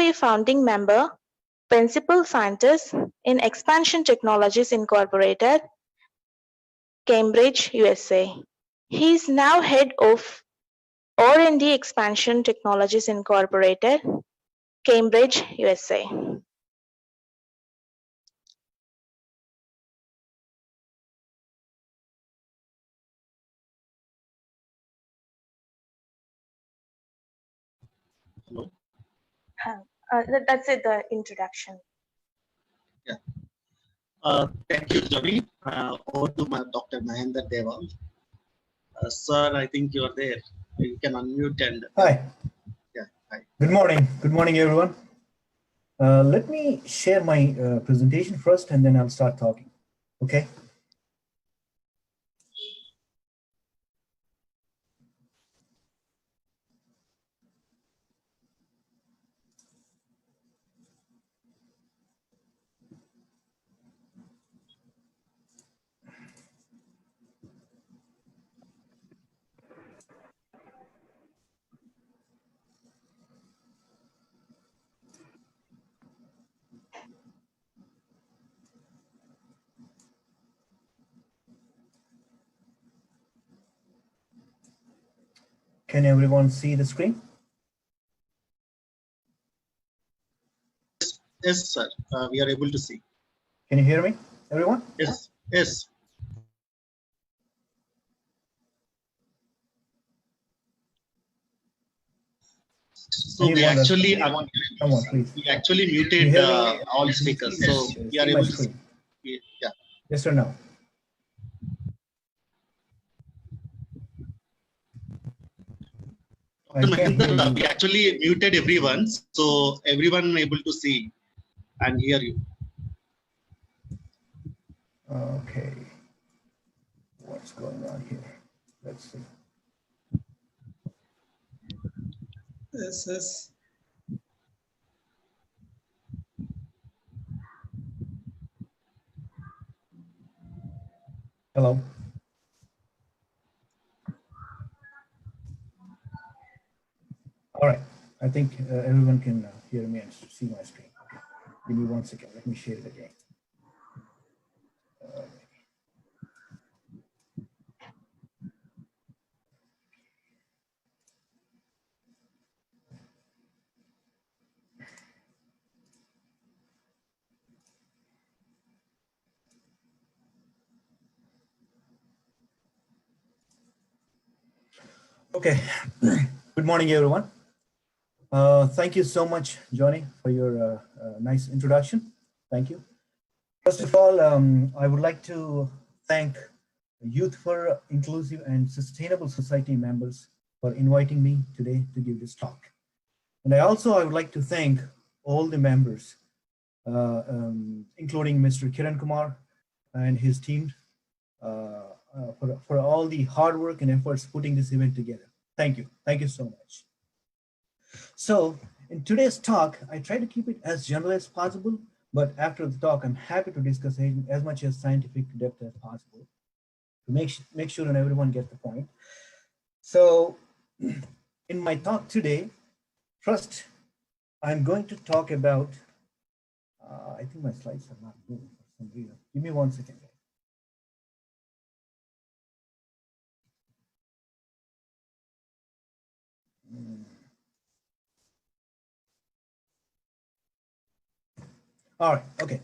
a founding member, principal scientist in Expansion Technologies Incorporated, Cambridge, USA. He is now head of R&D Expansion Technologies Incorporated, Cambridge, USA. Hello. That's it, the introduction. Yeah. Thank you, Johnny. Over to Dr. Mahender Dewal. Sir, I think you are there. You can unmute and. Hi. Yeah. Hi. Good morning. Good morning, everyone. Let me share my presentation first, and then I'll start talking. Okay. Can everyone see the screen? Yes, sir. We are able to see. Can you hear me, everyone? Yes. Yes. So we actually, come on, please. We actually muted all speakers, Yes, so we are able to see. Yeah. Yes or no? Mahender, we actually muted everyone, so everyone able to see and hear you. Okay. What's going on here? Let's see. Yes. Hello. All right. I think everyone can hear me and see my screen. Okay. Give me 1 second. Let me share it again. Okay. Good morning, everyone. Thank you so much, Johnny, for your nice introduction. Thank you. First of all, I would like to thank Youth for Inclusive and Sustainable Society members for inviting me today to give this talk. And I would like to thank all the members, including Mr. Kiran Kumar and his team, for all the hard work and efforts putting this event together. Thank you. Thank you so much. So in today's talk, I try to keep it as general as possible, but after the talk, I'm happy to discuss as much as scientific depth as possible to make sure that everyone gets the point. So in my talk today, first, I'm going to talk about, I think my slides are not moving for some reason. Give me 1 second. All right, okay.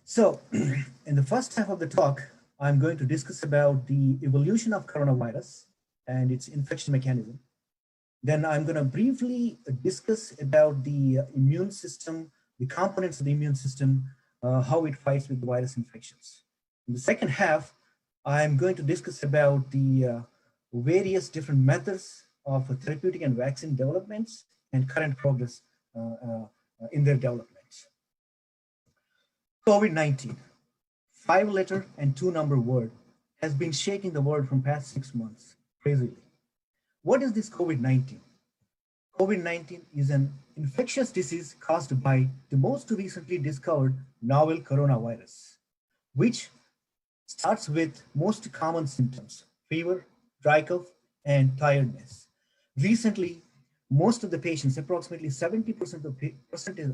So in the first half of the talk, I'm going to discuss about the evolution of coronavirus and its infection mechanism. Then I'm going to briefly discuss about the immune system, the components of the immune system, how it fights with the virus infections. In the second half, I'm going to discuss about the various different methods of therapeutic and vaccine developments and current progress in their development. COVID-19, 5-letter and 2-number word, has been shaking the world from past 6 months, crazily. What is this COVID-19? COVID-19 is an infectious disease caused by the most recently discovered novel coronavirus, which starts with most common symptoms: fever, dry cough, and tiredness. Recently, most of the patients, approximately 70%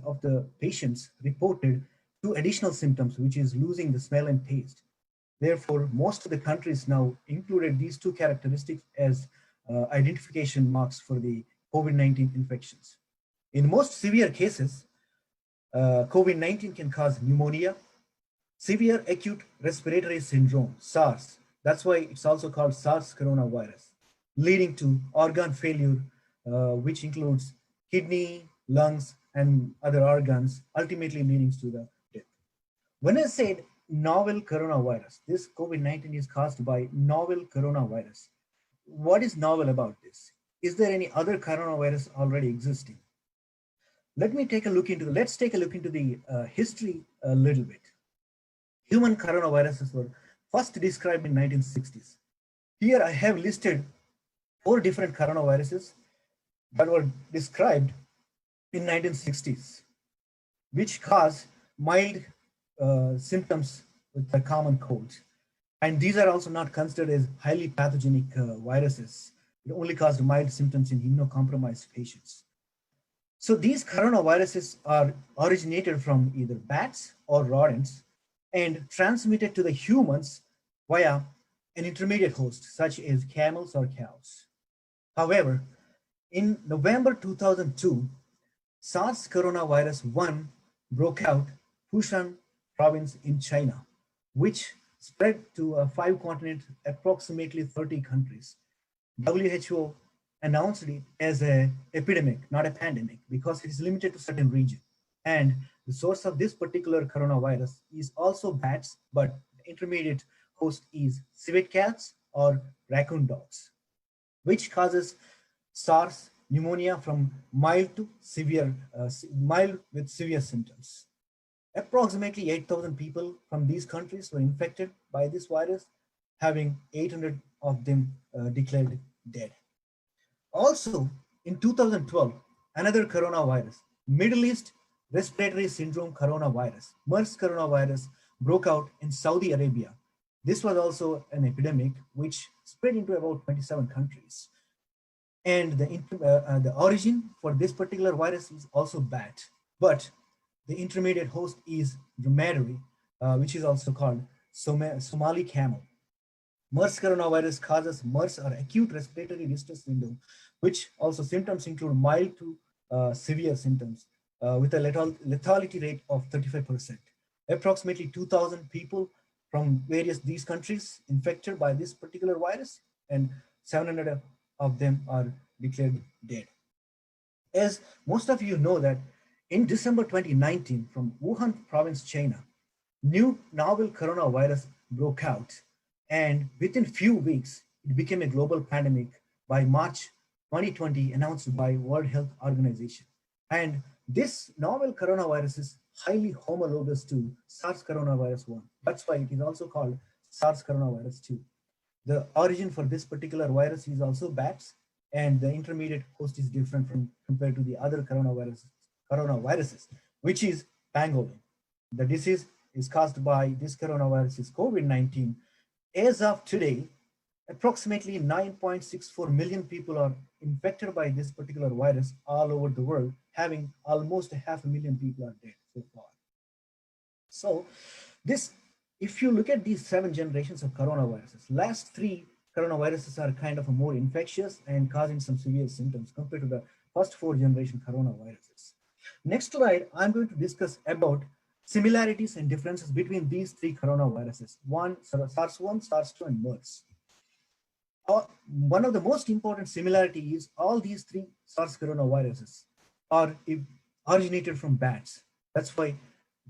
of the patients reported two additional symptoms, which is losing the smell and taste. Therefore, most of the countries now included these two characteristics as identification marks for the COVID-19 infections. In most severe cases, COVID-19 can cause pneumonia, severe acute respiratory syndrome, SARS. That's why it's also called SARS coronavirus, leading to organ failure, which includes kidney, lungs, and other organs, ultimately leading to the death. When I said novel coronavirus, this COVID-19 is caused by novel coronavirus. What is novel about this? Is there any other coronavirus already existing? Let's take a look into the history a little bit. Human coronaviruses were first described in 1960s. Here I have listed 4 different coronaviruses that were described in 1960s, which cause mild symptoms with a common cold. And these are also not considered as highly pathogenic viruses. It only caused mild symptoms in immunocompromised patients. So these coronaviruses are originated from either bats or rodents and transmitted to the humans via an intermediate host, such as camels or cows. However, in November 2002, SARS coronavirus 1 broke out Fushan province in China, which spread to 5 continents, approximately 30 countries. WHO announced it as an epidemic, not a pandemic, because it is limited to certain region. And the source of this particular coronavirus is also bats, but the intermediate host is civet cats or raccoon dogs, which causes SARS pneumonia from mild to severe, mild with severe symptoms. Approximately 8,000 people from these countries were infected by this virus, having 800 of them declared dead. Also, in 2012, another coronavirus, Middle East Respiratory Syndrome coronavirus, MERS coronavirus, broke out in Saudi Arabia. This was also an epidemic which spread into about 27 countries. And the origin for this particular virus is also bat, but the intermediate host is dromedary, which is also called Somali camel. MERS coronavirus causes MERS or acute respiratory distress syndrome, which also symptoms include mild to severe symptoms with a lethality rate of 35%. Approximately 2,000 people from these countries infected by this particular virus, and 700 of them are declared dead. As most of you know that in December 2019, from Wuhan province, China, new novel coronavirus broke out, and within few weeks, it became a global pandemic by March 2020, announced by World Health Organization. And this novel coronavirus is highly homologous to SARS coronavirus 1. That's why it is also called SARS coronavirus 2. The origin for this particular virus is also bats, and the intermediate host is different compared to the other coronaviruses, which is pangolin. The disease is caused by this coronavirus is COVID-19. As of today, approximately 9.64 million people are infected by this particular virus all over the world, having almost 500,000 people are dead so far. So this, if you look at these 7 generations of coronaviruses, last 3 coronaviruses are kind of more infectious and causing some severe symptoms compared to the first 4 generation coronaviruses. Next slide, I'm going to discuss about similarities and differences between these 3 coronaviruses, SARS-1, SARS-2, and MERS. One of the most important similarity is all these 3 SARS coronaviruses are originated from bats. That's why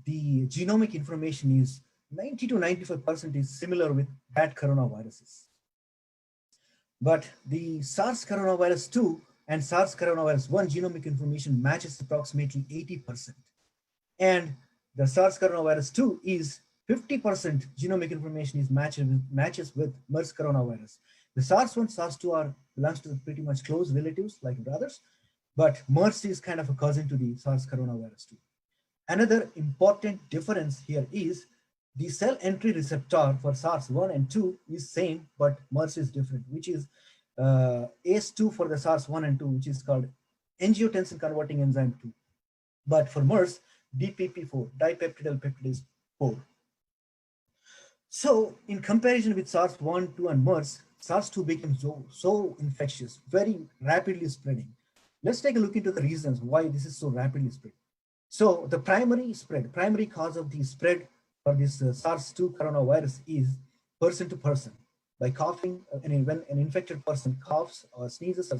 the genomic information is 90 to 95% is similar with bat coronaviruses. But the SARS coronavirus 2 and SARS coronavirus 1 genomic information matches approximately 80%. And the SARS coronavirus 2 is 50% genomic information is matches with MERS coronavirus. The SARS-1, SARS-2 belongs to the pretty much close relatives like brothers, but MERS is kind of a cousin to the SARS coronavirus 2. Another important difference here is the cell entry receptor for SARS-1 and 2 is same, but MERS is different, which is ACE2 for the SARS-1 and 2, which is called angiotensin converting enzyme 2. But for MERS, DPP4, dipeptidyl peptidase 4. So in comparison with SARS-1, 2, and MERS, SARS-2 became so infectious, very rapidly spreading. Let's take a look into the reasons why this is so rapidly spread. So the primary cause of the spread for this SARS-2 coronavirus is person to person. By coughing, and when an infected person coughs or sneezes or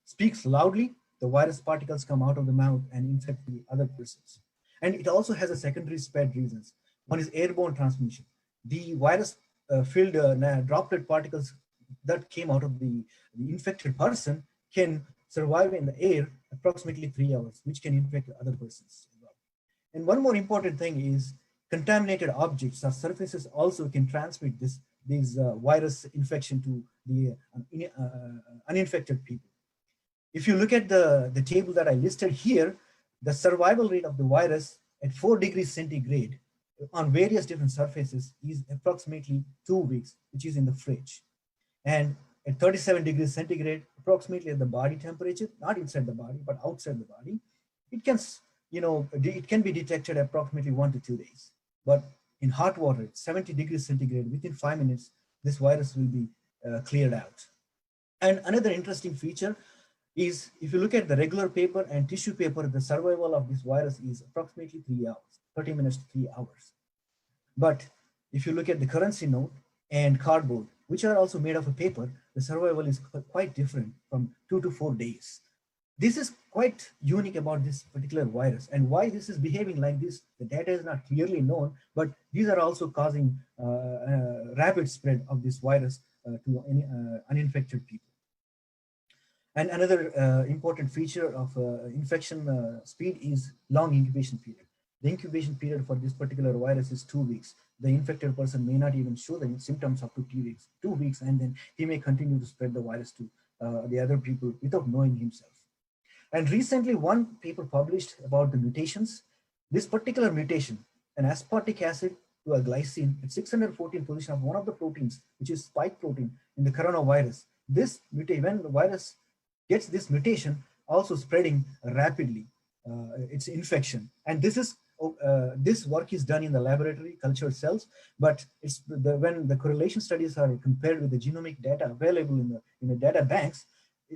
speaks loudly, the virus particles come out of the mouth and infect the other persons. And it also has a secondary spread reasons. One is airborne transmission. The virus filled droplet particles that came out of the infected person can survive in the air approximately 3 hours, which can infect other persons as well. And one more important thing is contaminated objects or surfaces also can transmit these virus infection to the uninfected people. If you look at the table that I listed here, the survival rate of the virus at 4 degrees centigrade on various different surfaces is approximately 2 weeks, which is in the fridge. And at 37 degrees centigrade, approximately at the body temperature, not inside the body, but outside the body, it can, it can be detected approximately 1 to 2 days. But in hot water, at 70 degrees centigrade, within 5 minutes, this virus will be cleared out. And another interesting feature is if you look at the regular paper and tissue paper, the survival of this virus is approximately 3 hours, 30 minutes to 3 hours. But if you look at the currency note and cardboard, which are also made of a paper, the survival is quite different from 2 to 4 days. This is quite unique about this particular virus, and why this is behaving like this, the data is not clearly known, but these are also causing rapid spread of this virus to uninfected people. And another important feature of infection speed is long incubation period. The incubation period for this particular virus is 2 weeks. The infected person may not even show the symptoms up to 2 weeks, and then he may continue to spread the virus to the other people without knowing himself. And recently, one paper published about the mutations. This particular mutation, an aspartic acid to a glycine at 614 position of one of the proteins, which is spike protein in the coronavirus. This mutation, when the virus gets this mutation, also spreading rapidly its infection. And this is this work is done in the laboratory, cultured cells, but it's when the correlation studies are compared with the genomic data available in the data banks,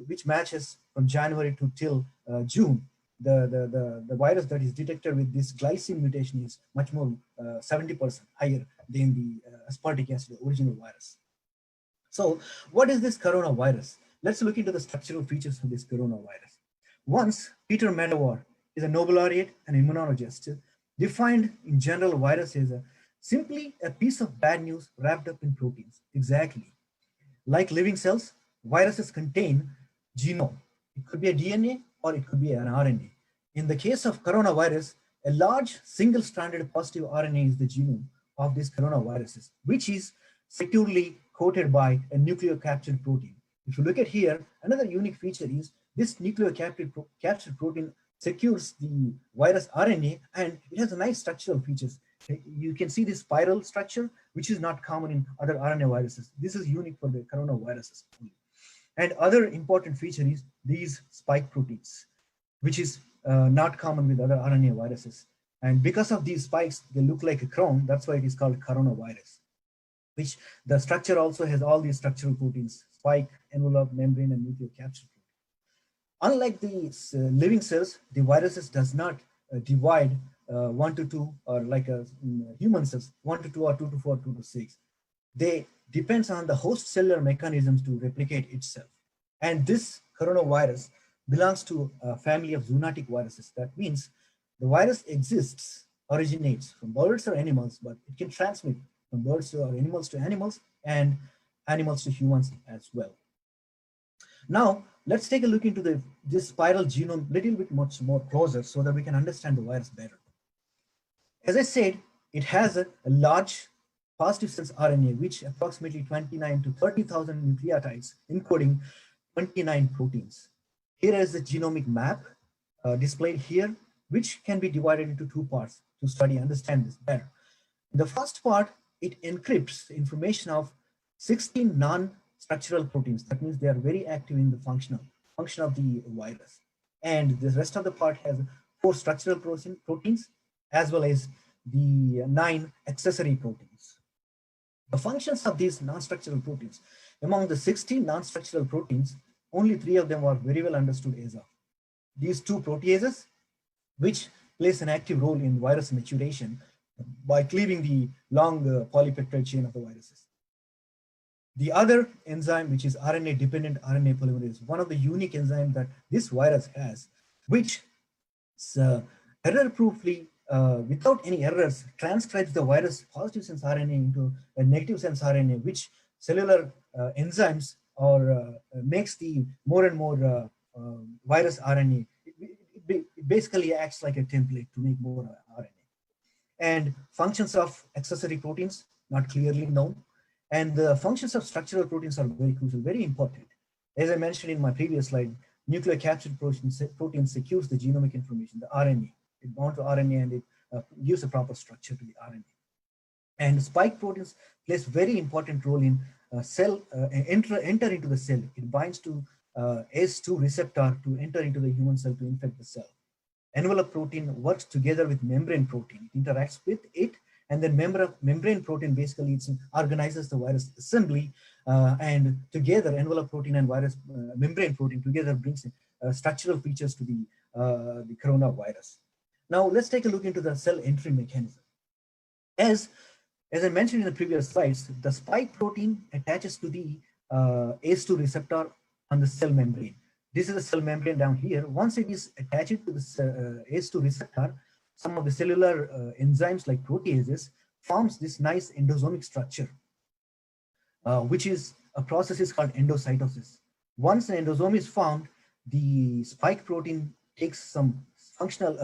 which matches from January to till June, the virus that is detected with this glycine mutation is much more 70% higher than the aspartic acid, the original virus. So what is this coronavirus? Let's look into the structural features of this coronavirus. Once, Peter Medawar is a Nobel laureate and immunologist, defined in general virus as simply a piece of bad news wrapped up in proteins. Exactly. Like living cells, viruses contain genome. It could be a DNA or it could be an RNA. In the case of coronavirus, a large single-stranded positive RNA is the genome of these coronaviruses, which is securely coated by a nucleocapsid protein. If you look at here, another unique feature is this nucleocapsid protein secures the virus RNA, and it has a nice structural features. You can see this spiral structure, which is not common in other RNA viruses. This is unique for the coronaviruses. And other important feature is these spike proteins, which is not common with other RNA viruses. And because of these spikes, they look like a crown. That's why it is called coronavirus, which the structure also has all these structural proteins: spike, envelope, membrane, and nucleocapsid. Unlike the living cells, the viruses does not divide 1 to 2, or like human cells, 1 to 2 or 2 to 4, 2 to 6. They depends on the host cellular mechanisms to replicate itself. And this coronavirus belongs to a family of zoonotic viruses. That means the virus originates from birds or animals, but it can transmit from birds or animals to animals, and animals to humans as well. Now, let's take a look into this spiral genome a little bit much more closer so that we can understand the virus better. As I said, it has a large positive sense RNA, which approximately 29 to 30,000 nucleotides encoding 29 proteins. Here is the genomic map displayed here, which can be divided into 2 parts to understand this better. In the first part, it encrypts the information of 16 non-structural proteins. That means they are very active in the function of the virus. And the rest of the part has 4 structural proteins as well as the 9 accessory proteins. The functions of these non-structural proteins, among the 16 non-structural proteins, only 3 of them are very well understood as of. These 2 proteases, which plays an active role in virus maturation by cleaving the long polypeptide chain of the viruses. The other enzyme, which is RNA-dependent RNA polymerase, one of the unique enzymes that this virus has, which error-proofly, without any errors, transcribes the virus positive sense RNA into a negative sense RNA, which cellular enzymes or makes the more and more virus RNA. It basically acts like a template to make more RNA. And functions of accessory proteins, not clearly known. And the functions of structural proteins are very crucial, very important. As I mentioned in my previous slide, nucleic capsid protein secures the genomic information, the RNA. It bonds to RNA and it gives a proper structure to the RNA. And spike proteins plays very important role in cell enter into the cell. It binds to ACE2 receptor to enter into the human cell to infect the cell. Envelope protein works together with membrane protein. It interacts with it, and then membrane protein basically organizes the virus assembly, and together envelope protein and virus membrane protein together brings structural features to the coronavirus. Now let's take a look into the cell entry mechanism. As I mentioned in the previous slides, the spike protein attaches to the ACE2 receptor on the cell membrane. This is the cell membrane down here. Once it is attached to the ACE2 receptor, some of the cellular enzymes like proteases forms this nice endosomic structure, which is a process is called endocytosis. Once an endosome is formed, the spike protein takes some functional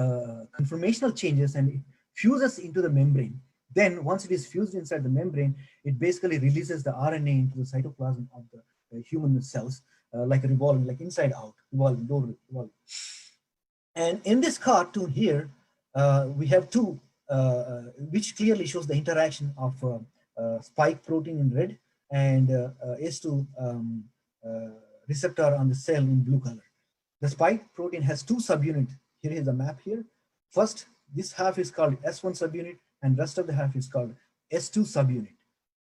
conformational changes and it fuses into the membrane. Then once it is fused inside the membrane, it basically releases the RNA into the cytoplasm of the human cells, like a revolving, like inside out, revolving. And in this cartoon here, we have 2, which clearly shows the interaction of spike protein in red and ACE2 receptor on the cell in blue color. The spike protein has 2 subunits. Here is the map here. First, this half is called S1 subunit and rest of the half is called S2 subunit.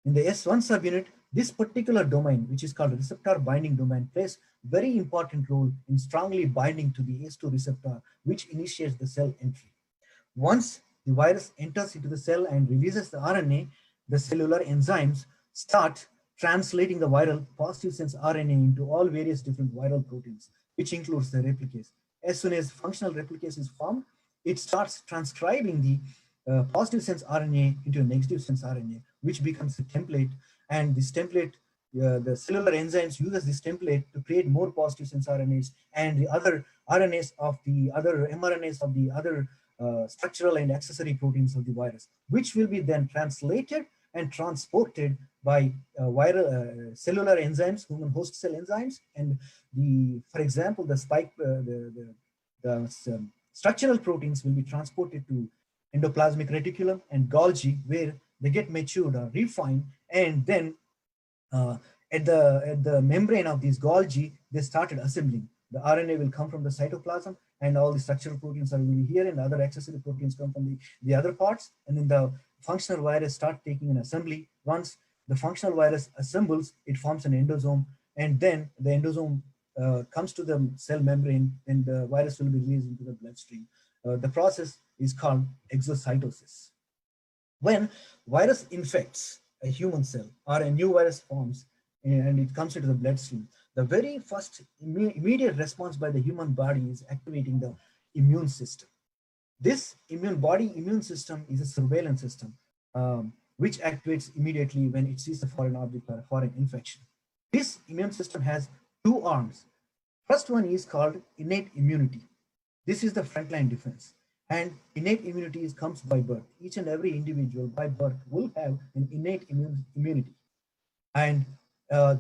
In the S1 subunit, this particular domain, which is called receptor binding domain, plays very important role in strongly binding to the ACE2 receptor, which initiates the cell entry. Once the virus enters into the cell and releases the RNA, the cellular enzymes start translating the viral positive sense RNA into all various different viral proteins, which includes the replicase. As soon as functional replicase is formed, it starts transcribing the positive sense RNA into a negative sense RNA, which becomes a template. And this template, the cellular enzymes uses this template to create more positive sense RNAs, and the other RNAs of the other mRNAs of the other structural and accessory proteins of the virus, which will be then translated and transported by viral cellular enzymes, human host cell enzymes, and for example, the spike, structural proteins will be transported to endoplasmic reticulum and Golgi, where they get matured or refined, and then at the membrane of these Golgi, they started assembling. The RNA will come from the cytoplasm, and all the structural proteins are will be here, and the other accessory proteins come from the other parts, and then the functional virus start taking an assembly. Once the functional virus assembles, it forms an endosome, and then the endosome comes to the cell membrane, and the virus will be released into the bloodstream. The process is called exocytosis. When virus infects a human cell or a new virus forms and it comes into the bloodstream, the very first immediate response by the human body is activating the immune system. This immune system is a surveillance system, which activates immediately when it sees a foreign object or a foreign infection. This immune system has 2 arms. First one is called innate immunity. This is the frontline defense. And innate immunity comes by birth. Each and every individual by birth will have an innate immunity. And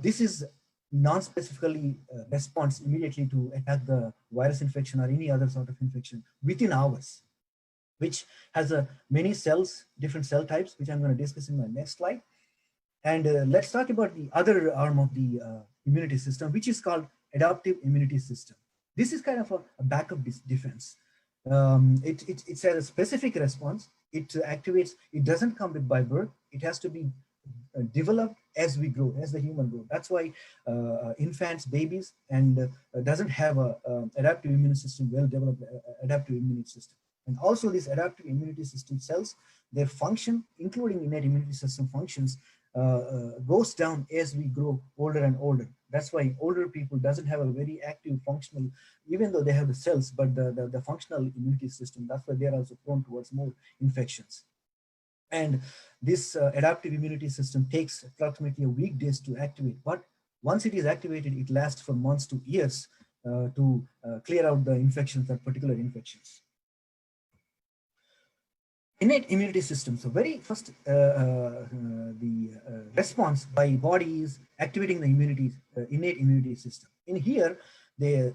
this is non-specifically responds immediately to attack the virus infection or any other sort of infection within hours, which has many cells, different cell types, which I'm going to discuss in my next slide. And let's talk about the other arm of the immunity system, which is called adaptive immunity system. This is kind of a backup defense. It's a specific response. It activates, it doesn't come with by birth. It has to be developed as we grow, as the human grow. That's why infants, babies, and doesn't have a adaptive immune system, well developed adaptive immunity system. And also this adaptive immunity system cells, their function, including innate immunity system functions, goes down as we grow older and older. That's why older people doesn't have a very active functional, even though they have the cells, but the functional immunity system, that's why they're also prone towards more infections. And this adaptive immunity system takes approximately a week days to activate. But once it is activated, it lasts for months to years to clear out the infections, that particular infections. Innate immunity system. So very first, the response by body is activating the innate immunity system. In here,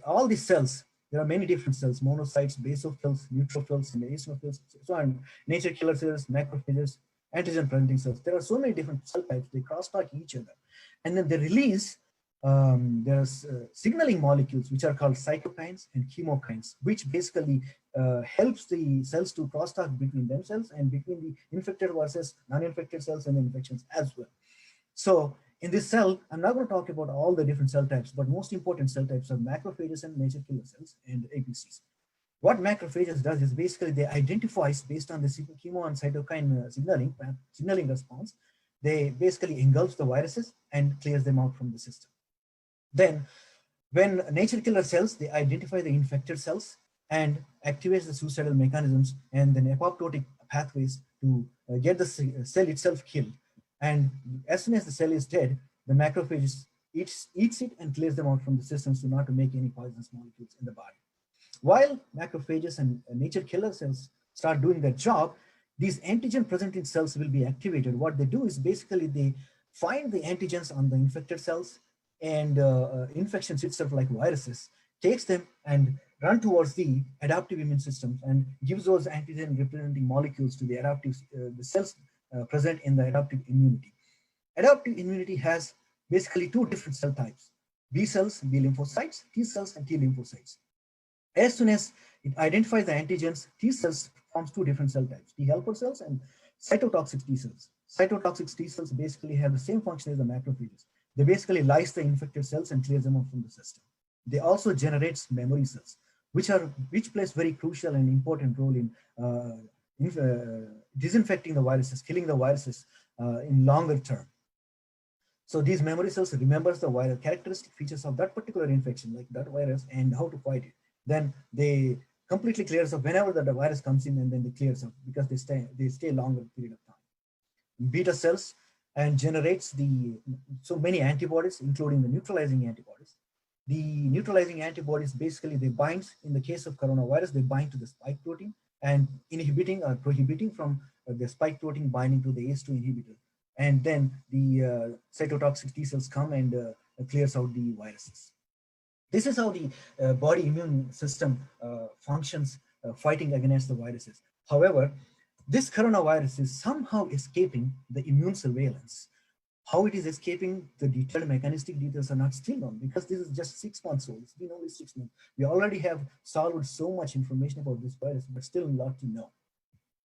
all these cells, there are many different cells: monocytes, basophils, neutrophils, and eosinophils, so on, nature killer cells, macrophages, antigen-presenting cells. There are so many different cell types. They crosstalk each other, and then they release. There's signaling molecules which are called cytokines and chemokines, which basically helps the cells to crosstalk between themselves and between the infected versus non-infected cells and the infections as well. So in this cell, I'm not going to talk about all the different cell types, but most important cell types are macrophages and nature killer cells and APCs. What macrophages does is basically they identifies based on the chemo and cytokine signaling response. They basically engulfs the viruses and clears them out from the system. Then when nature killer cells, they identify the infected cells and activates the suicidal mechanisms and then apoptotic pathways to get the cell itself killed. And as soon as the cell is dead, the macrophages eats it and clears them out from the system so not to make any poisonous molecules in the body. While macrophages and nature killer cells start doing their job, these antigen presenting cells will be activated. What they do is basically they find the antigens on the infected cells and infections itself, like viruses, takes them and run towards the adaptive immune system and gives those antigen representing molecules to the adaptive the cells present in the adaptive immunity. Adaptive immunity has basically two different cell types: B cells, B lymphocytes, T cells, and T lymphocytes. As soon as it identifies the antigens, T cells forms two different cell types: T helper cells and cytotoxic T cells. Cytotoxic T cells basically have the same function as the macrophages. They basically lyse the infected cells and clears them out from the system. They also generate memory cells, which plays very crucial and important role in disinfecting the viruses, killing the viruses in longer term. So these memory cells remembers the viral characteristic features of that particular infection, like that virus, and how to fight it. Then they completely clears up whenever the virus comes in, and then they clears up because they stay longer period of time. Beta cells and generates so many antibodies, including the neutralizing antibodies. The neutralizing antibodies basically they bind, in the case of coronavirus, they bind to the spike protein and inhibiting or prohibiting from the spike protein binding to the ACE2 inhibitor. And then the cytotoxic T cells come and clears out the viruses. This is how the body immune system functions fighting against the viruses. However, this coronavirus is somehow escaping the immune surveillance. How it is escaping, the detailed mechanistic details are not still known, because this is just 6 months old. It's been only 6 months. We already have solved so much information about this virus, but still a lot to know.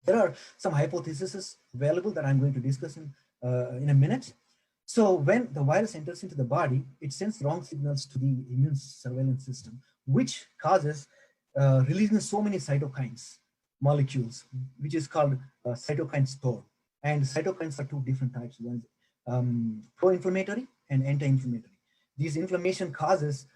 There are some hypotheses available that I'm going to discuss in a minute. So when the virus enters into the body, it sends wrong signals to the immune surveillance system, which causes releasing so many cytokines molecules, which is called cytokine storm. And cytokines are two different types. One is pro-inflammatory and anti-inflammatory. These inflammation causes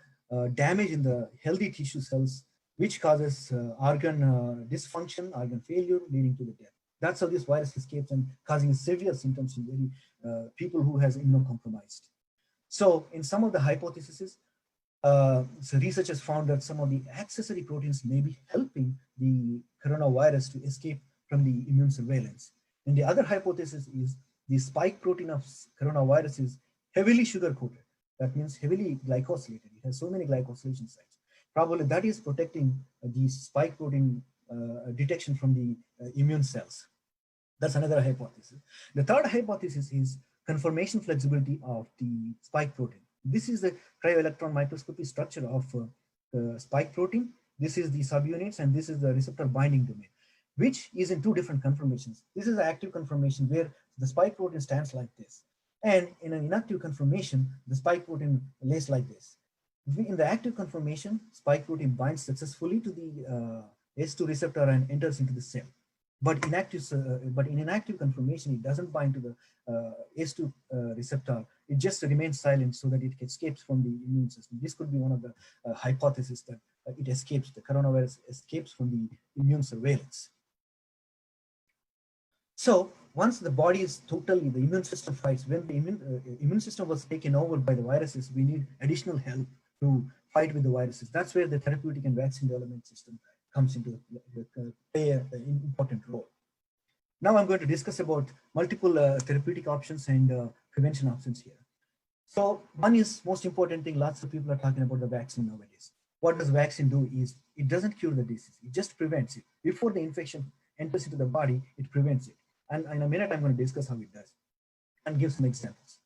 damage in the healthy tissue cells, which causes organ dysfunction, organ failure, leading to the death. That's how this virus escapes and causing severe symptoms in very people who has immunocompromised. So in some of the hypotheses, so researchers found that some of the accessory proteins may be helping the coronavirus to escape from the immune surveillance. And the other hypothesis is the spike protein of coronavirus is heavily sugar-coated. That means heavily glycosylated. It has so many glycosylation sites. Probably that is protecting the spike protein detection from the immune cells. That's another hypothesis. The third hypothesis is conformation flexibility of the spike protein. This is the cryo-electron microscopy structure of spike protein. This is the subunits, and this is the receptor binding domain, which is in two different conformations. This is the active conformation where the spike protein stands like this. And in an inactive conformation, the spike protein lays like this. In the active conformation, spike protein binds successfully to the S2 receptor and enters into the cell. But in inactive conformation, it doesn't bind to the S2 receptor. It just remains silent so that it escapes from the immune system. This could be one of the hypotheses that it escapes, the coronavirus escapes from the immune surveillance. So once the body is totally, the immune system fights, when the immune system was taken over by the viruses, we need additional help to fight with the viruses. That's where the therapeutic and vaccine development system comes into play an important role. Now I'm going to discuss about multiple therapeutic options and prevention options here. So one is most important thing, lots of people are talking about the vaccine nowadays. What does vaccine do is it doesn't cure the disease, it just prevents it. Before the infection enters into the body, it prevents it. And in a minute, I'm going to discuss how it does and give some examples.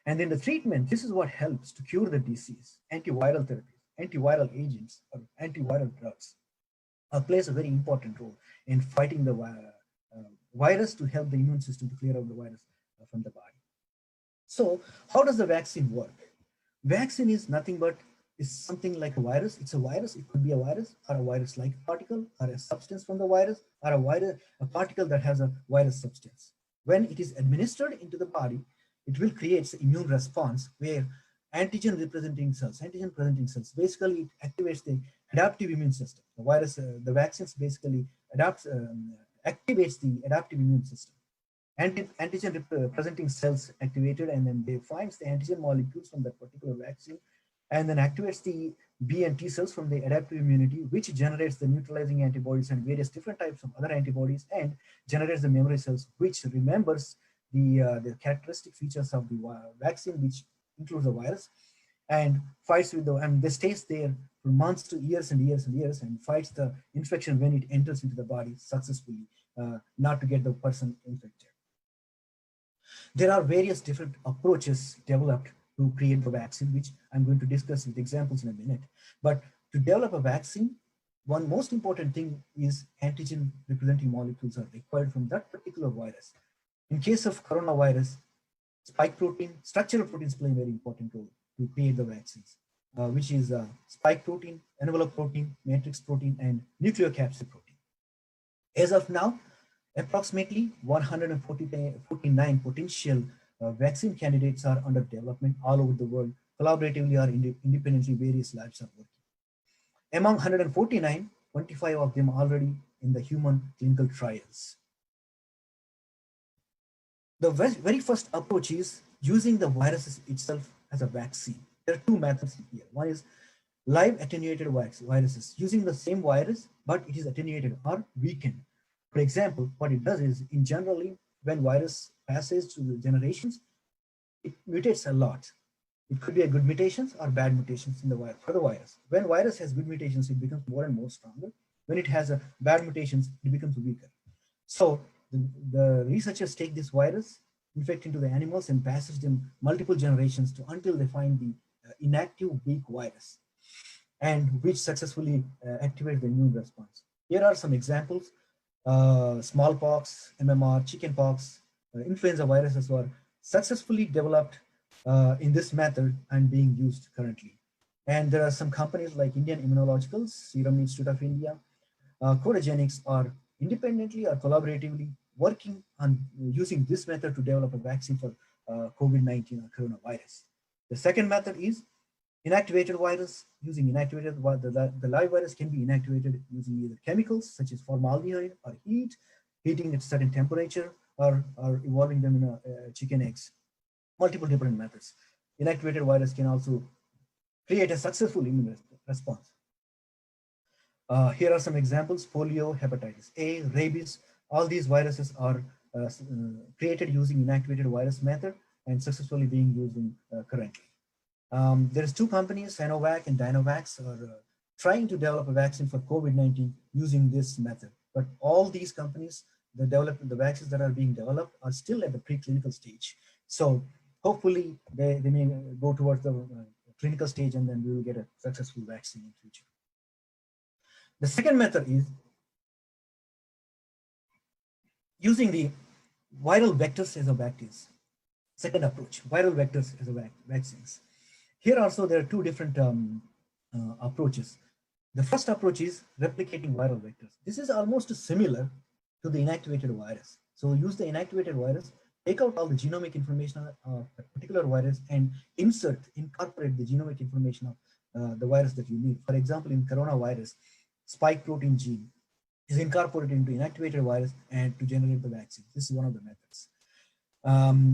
And then the treatment, this is what helps to cure the disease. Antiviral therapies, antiviral agents, or antiviral drugs plays a very important role in fighting the virus to help the immune system to clear out the virus from the body. So how does the vaccine work? Vaccine is nothing but is something like a virus. It's a virus. It could be a virus or a virus-like particle or a substance from the virus or a particle that has a virus substance. When it is administered into the body, it will create an immune response where antigen presenting cells, basically it activates the adaptive immune system. The virus, the vaccines basically activates the adaptive immune system. Antigen presenting cells activated, and then they finds the antigen molecules from that particular vaccine, and then activates the B and T cells from the adaptive immunity, which generates the neutralizing antibodies and various different types of other antibodies, and generates the memory cells, which remembers the characteristic features of the vaccine, which includes the virus, and fights with the, and this stays there for months to years and years and years, and fights the infection when it enters into the body successfully, not to get the person infected. There are various different approaches developed to create the vaccine, which I'm going to discuss with examples in a minute. But to develop a vaccine, one most important thing is antigen representing molecules are required from that particular virus. In case of coronavirus, spike protein, structural proteins play a very important role to create the vaccines, which is spike protein, envelope protein, matrix protein, and nucleocapsid protein. As of now, approximately 149 potential vaccine candidates are under development all over the world. Collaboratively or independently, various labs are working. Among 149, 25 of them already in the human clinical trials. The very first approach is using the viruses itself as a vaccine. There are two methods here. One is live attenuated viruses, using the same virus, but it is attenuated or weakened. For example, what it does is, in generally, when virus passes through the generations, it mutates a lot. It could be a good mutations or bad mutations in the virus. For the virus, when virus has good mutations, it becomes more and more stronger. When it has a bad mutations, it becomes weaker. So the researchers take this virus, infect into the animals, and passes them multiple generations until they find the inactive weak virus, and which successfully activate the immune response. Here are some examples. Smallpox, MMR, chickenpox, influenza viruses were successfully developed in this method and being used currently. And there are some companies like Indian Immunologicals, Serum Institute of India, Codagenics are independently or collaboratively working on using this method to develop a vaccine for COVID-19 or coronavirus. The second method is inactivated virus. Using inactivated, the live virus can be inactivated using either chemicals such as formaldehyde or heating at a certain temperature, or evolving them in chicken eggs. Multiple different methods. Inactivated virus can also create a successful immune response. Here are some examples: polio, hepatitis A, rabies. All these viruses are created using inactivated virus method and successfully being used in, currently. There's two companies, Sinovac and Dynavax, are trying to develop a vaccine for COVID-19 using this method. But all these companies, the vaccines that are being developed are still at the preclinical stage. So hopefully they may go towards the clinical stage, and then we will get a successful vaccine in future. The second method is using the viral vectors as a vaccines. Second approach, viral vectors as a vaccines. Here also there are two different approaches. The first approach is replicating viral vectors. This is almost similar to the inactivated virus. So use the inactivated virus, take out all the genomic information of a particular virus and incorporate the genomic information of the virus that you need. For example, in coronavirus, spike protein gene is incorporated into inactivated virus and to generate the vaccine. This is one of the methods.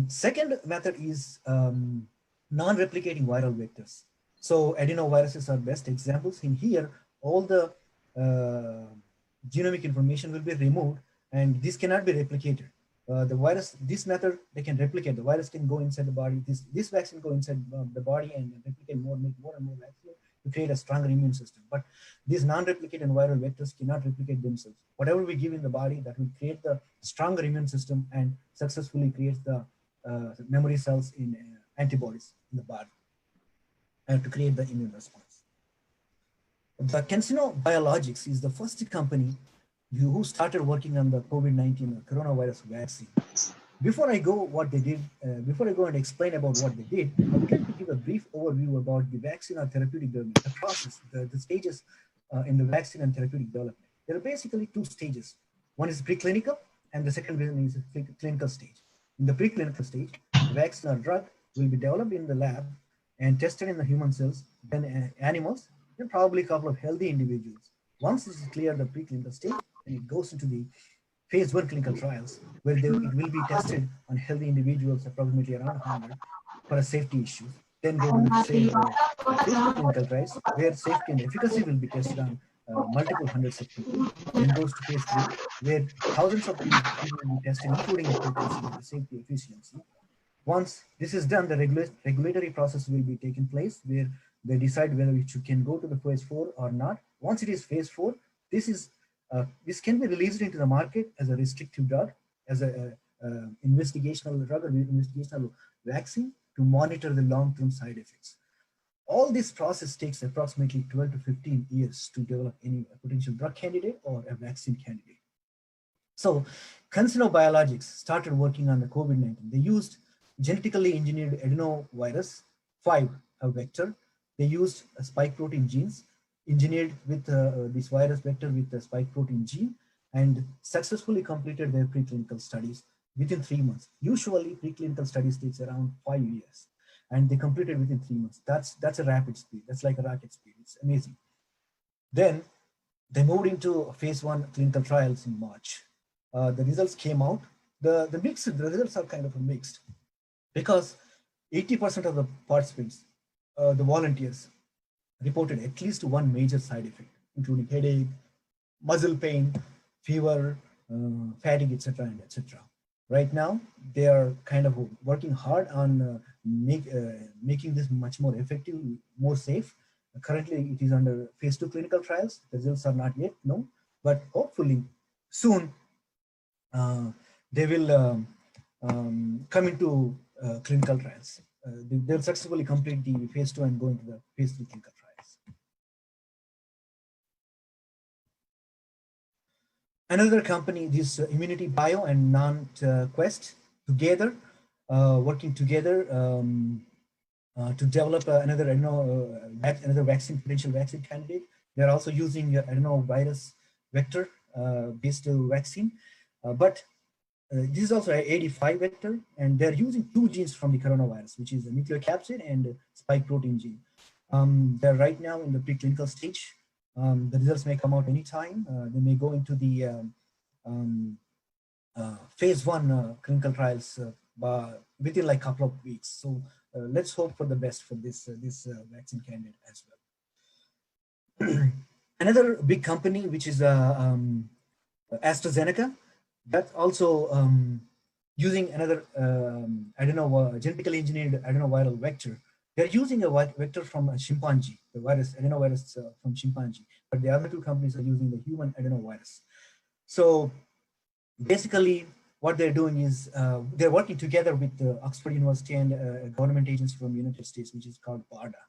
Second method is non-replicating viral vectors. So adenoviruses are best examples. In here, all the genomic information will be removed, and this cannot be replicated. The virus, this method, they can replicate. The virus can go inside the body. This vaccine go inside the body and replicate more, make more and more vaccine to create a stronger immune system. But these non-replicating viral vectors cannot replicate themselves. Whatever we give in the body, that will create the stronger immune system and successfully creates the memory cells in antibodies in the body and to create the immune response. The CanSino Biologics is the first company who started working on the COVID-19 coronavirus vaccine. Before I go what they did, before I go and explain about what they did, I would like to give a brief overview about the vaccine or therapeutic development, the process, the stages in the vaccine and therapeutic development. There are basically two stages. One is preclinical, and the second one is clinical stage. In the preclinical stage, the vaccine or drug will be developed in the lab and tested in the human cells, then animals, and probably a couple of healthy individuals. Once this is clear the preclinical stage, then it goes into the phase 1 clinical trials, where it will be tested on healthy individuals, approximately around 100, for a safety issue. Then go to the phase 2 clinical trials, where safety and efficacy will be tested on multiple hundreds of people. Then goes to phase 3, where thousands of people will be tested, including the potency, the safety, efficiency. Once this is done, the regulatory process will be taken place, where they decide whether it can go to the phase 4 or not. Once it is phase 4, this can be released into the market as a restrictive drug, as a investigational drug or investigational vaccine to monitor the long-term side effects. All this process takes approximately 12 to 15 years to develop any potential drug candidate or a vaccine candidate. So CanSino Biologics started working on the COVID-19. They used genetically engineered adenovirus 5, a vector. They used spike protein genes engineered with this virus vector with the spike protein gene, and successfully completed their preclinical studies within 3 months. Usually preclinical studies takes around 5 years, and they completed within 3 months. That's a rapid speed. That's like a rocket speed. It's amazing. Then they moved into phase 1 clinical trials in March. The results came out. The results are kind of mixed, because 80% of the participants, the volunteers, reported at least one major side effect, including headache, muscle pain, fever, fatigue, etc., and etc. Right now, they are kind of working hard on making this much more effective, more safe. Currently, it is under phase 2 clinical trials. The results are not yet known, but hopefully soon they will come into clinical trials. They'll successfully complete the phase 2 and go into the phase 3 clinical trials. Another company, this Immunity Bio and Non-Quest, together, working together to develop another vaccine, potential vaccine candidate. They're also using adenovirus vector based vaccine, but this is also an 85 vector, and they're using 2 genes from the coronavirus, which is the nucleocapsid and spike protein gene. They're right now in the preclinical stage. The results may come out anytime. They may go into the phase 1 clinical trials within like a couple of weeks. So let's hope for the best for this vaccine candidate as well. Another big company, which is AstraZeneca, that's also using another genetically engineered adenoviral vector. They're using a vector from a chimpanzee, the adenovirus from chimpanzee, but the other 2 companies are using the human adenovirus. So basically what they're doing is they're working together with Oxford University and a government agency from the United States, which is called BARDA.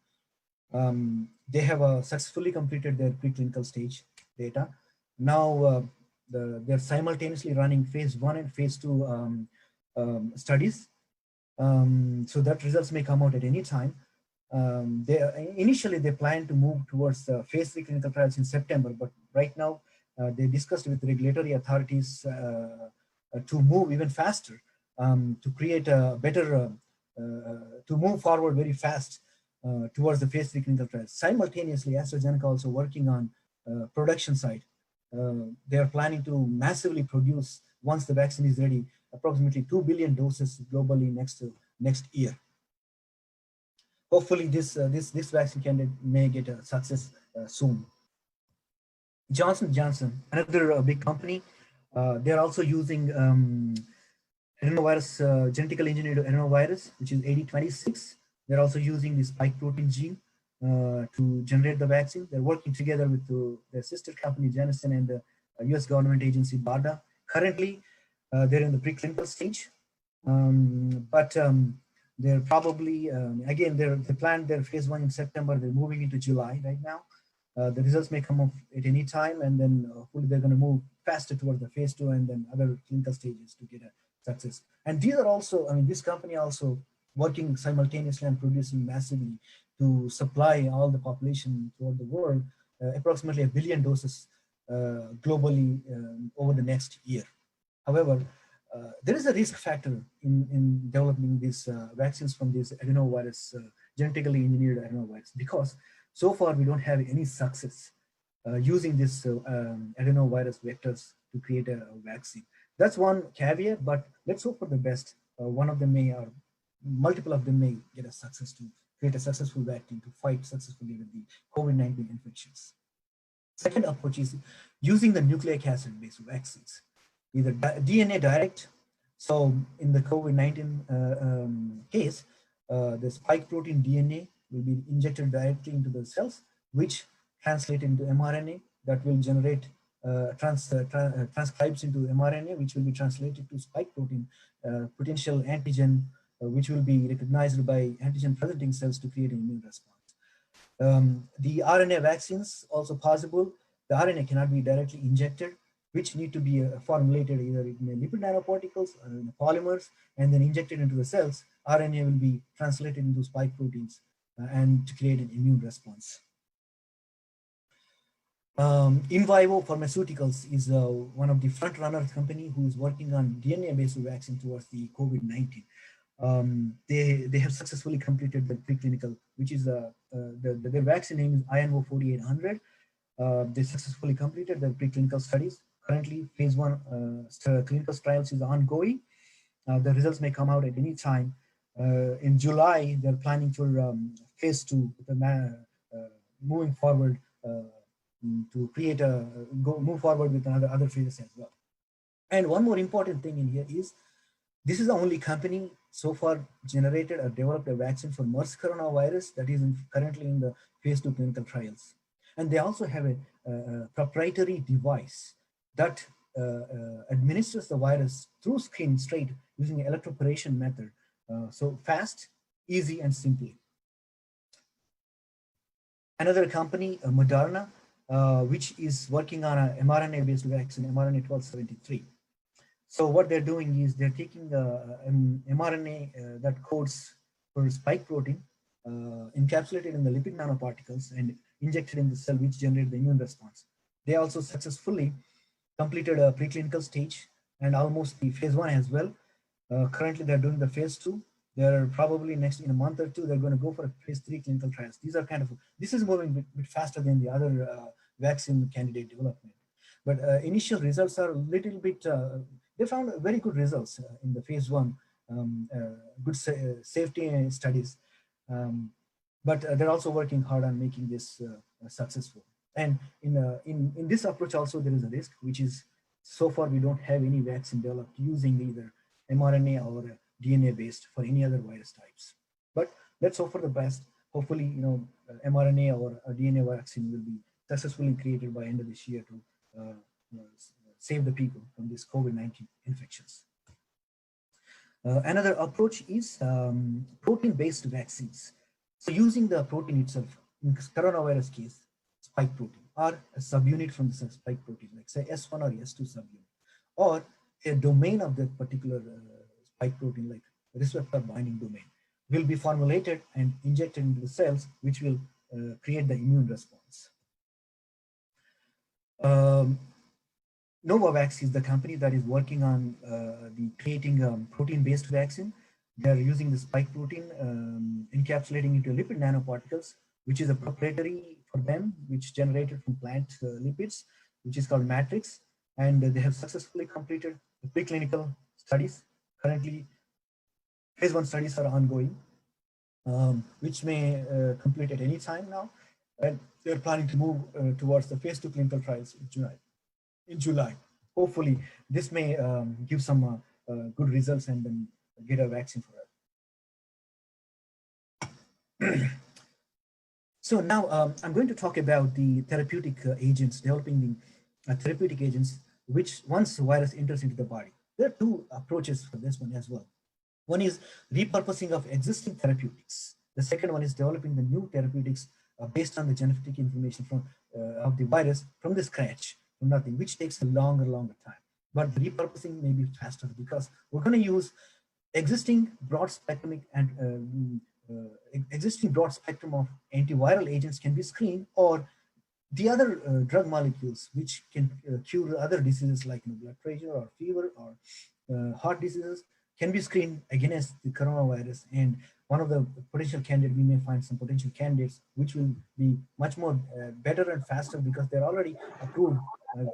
They have successfully completed their preclinical stage data. Now they're simultaneously running phase 1 and phase 2 studies. So that results may come out at any time. Initially they plan to move towards phase 3 clinical trials in September, but right now they discussed with regulatory authorities to move even faster, to create a better, to move forward very fast towards the phase 3 clinical trials. Simultaneously, AstraZeneca also working on production side. They are planning to massively produce, once the vaccine is ready, approximately 2 billion doses globally next year. Hopefully this vaccine candidate may get a success soon. Johnson & Johnson, another big company, they're also using adenovirus, genetically engineered adenovirus, which is 8026. They're also using the spike protein gene to generate the vaccine. They're working together with their sister company, Janssen, and the US government agency, BARDA. Currently, they're in the preclinical stage, but they're probably, again, they planned their phase 1 in September. They're moving into July right now. The results may come up at any time, and then hopefully they're going to move faster towards the phase 2 and then other clinical stages to get a success. And these are also, I mean, this company also working simultaneously and producing massively to supply all the population throughout the world, approximately 1 billion doses globally over the next year. However, there is a risk factor in developing these vaccines from these adenovirus, genetically engineered adenovirus, because so far we don't have any success using this adenovirus vectors to create a vaccine. That's one caveat, but let's hope for the best. One of them may, or multiple of them may get a success to create a successful vaccine to fight successfully with the COVID-19 infections. Second approach is using the nucleic acid based vaccines, either DNA direct. So in the COVID-19 case, the spike protein DNA will be injected directly into the cells, which translate into mRNA that will generate, transcribes into mRNA, which will be translated to spike protein, potential antigen, which will be recognized by antigen presenting cells to create an immune response. The RNA vaccines also possible. The RNA cannot be directly injected, which need to be formulated either in lipid nanoparticles or in polymers and then injected into the cells. RNA will be translated into spike proteins and to create an immune response. In vivo pharmaceuticals is one of the front runner company who is working on DNA-based vaccine towards the COVID-19. They have successfully completed the preclinical, which is their vaccine name is INO 4800. They successfully completed their preclinical studies. Currently, phase 1 clinical trials is ongoing. The results may come out at any time. In July, they're planning for phase 2, moving forward to create move forward with other phases as well. And one more important thing in here is, this is the only company so far generated or developed a vaccine for MERS coronavirus that is currently in the phase 2 clinical trials. And they also have a proprietary device that administers the virus through skin straight using an electroporation method. So fast, easy, and simply. Another company, Moderna, which is working on an mRNA-based vaccine, mRNA 1273. So what they're doing is they're taking an mRNA that codes for spike protein, encapsulated in the lipid nanoparticles and injected in the cell, which generate the immune response. They also successfully completed a preclinical stage and almost the phase 1 as well. Currently, they're doing the phase 2. They're probably next in a month or two, they're going to go for a phase 3 clinical trials. These are kind of, this is moving a bit faster than the other vaccine candidate development. But initial results are a little bit, they found very good results in the phase 1, good safety studies. But they're also working hard on making this successful. And in this approach also there is a risk, which is so far we don't have any vaccine developed using either mRNA or DNA based for any other virus types. But let's hope for the best. Hopefully, mRNA or a DNA vaccine will be successfully created by end of this year to save the people from these COVID-19 infections. Another approach is protein-based vaccines. So using the protein itself, in coronavirus case, spike protein, or a subunit from the spike protein, like say S1 or S2 subunit, or a domain of that particular spike protein, like receptor binding domain, will be formulated and injected into the cells, which will create the immune response. Novavax is the company that is working on creating protein-based vaccine. They're using the spike protein, encapsulating into lipid nanoparticles, which is a proprietary for them, which generated from plant lipids, which is called matrix. And they have successfully completed the preclinical studies. Currently, phase 1 studies are ongoing, which may complete at any time now. And they're planning to move towards the phase 2 clinical trials in July. Hopefully, this may give some good results and then get a vaccine for it. So now I'm going to talk about the therapeutic agents, developing the therapeutic agents, which once the virus enters into the body. There are two approaches for this one as well. One is repurposing of existing therapeutics. The second one is developing the new therapeutics based on the genetic information from of the virus from the scratch, from nothing, which takes a longer time. But the repurposing may be faster because we're going to use existing broad spectrum and existing broad spectrum of antiviral agents can be screened, or the other drug molecules which can cure other diseases like blood pressure or fever or heart diseases can be screened against the coronavirus. And one of the potential candidates, we may find some potential candidates which will be much more better and faster because they're already approved,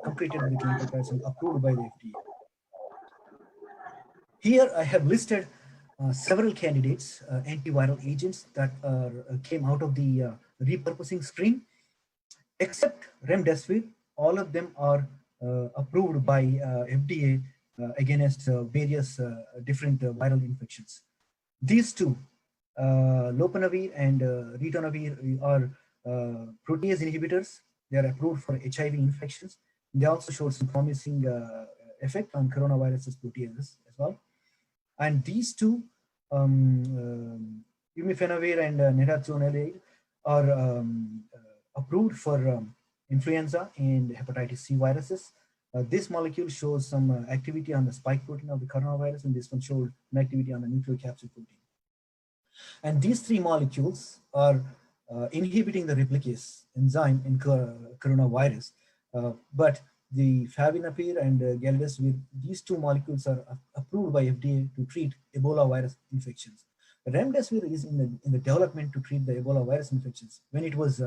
completed the clinical trials and approved by the FDA. Here I have listed several candidates, antiviral agents that came out of the repurposing stream. Except remdesivir, all of them are approved by FDA against various different viral infections. These two, lopinavir and ritonavir, are protease inhibitors. They are approved for HIV infections. They also showed some promising effect on coronavirus proteases as well. And these two, umifenavir and neratinib, are approved for influenza and hepatitis C viruses. This molecule shows some activity on the spike protein of the coronavirus, and this one showed an activity on the nucleocapsid protein. And these three molecules are inhibiting the replicase enzyme in coronavirus. But the favipiravir and galidesivir, these two molecules are approved by FDA to treat Ebola virus infections. Remdesivir is in the development to treat the Ebola virus infections. When it was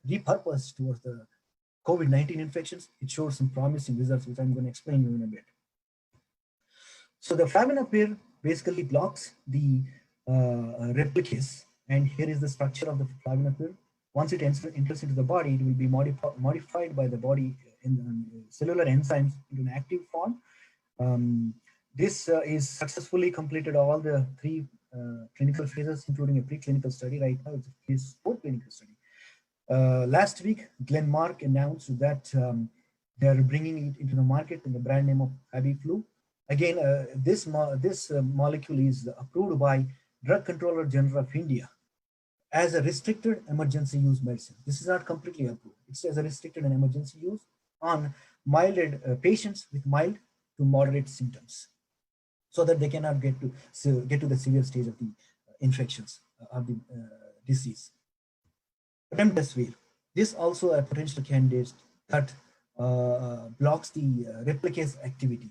repurposed towards the COVID-19 infections, it showed some promising results, which I'm going to explain you in a bit. So the favipiravir basically blocks the replicase, and here is the structure of the favipiravir. Once it enters into the body, it will be modified by the body in cellular enzymes into an active form. This is successfully completed all the three clinical phases, including a preclinical study. Right now, it's a phase 4 clinical study. Last week, Glenmark announced that they are bringing it into the market in the brand name of Fabiflu. Again, this molecule is approved by Drug Controller General of India as a restricted emergency use medicine. This is not completely approved. It's as a restricted and emergency use on patients with mild to moderate symptoms, so that they cannot get to the severe stage of the infections of the disease. Remdesivir, this also a potential candidate that blocks the replicase activity.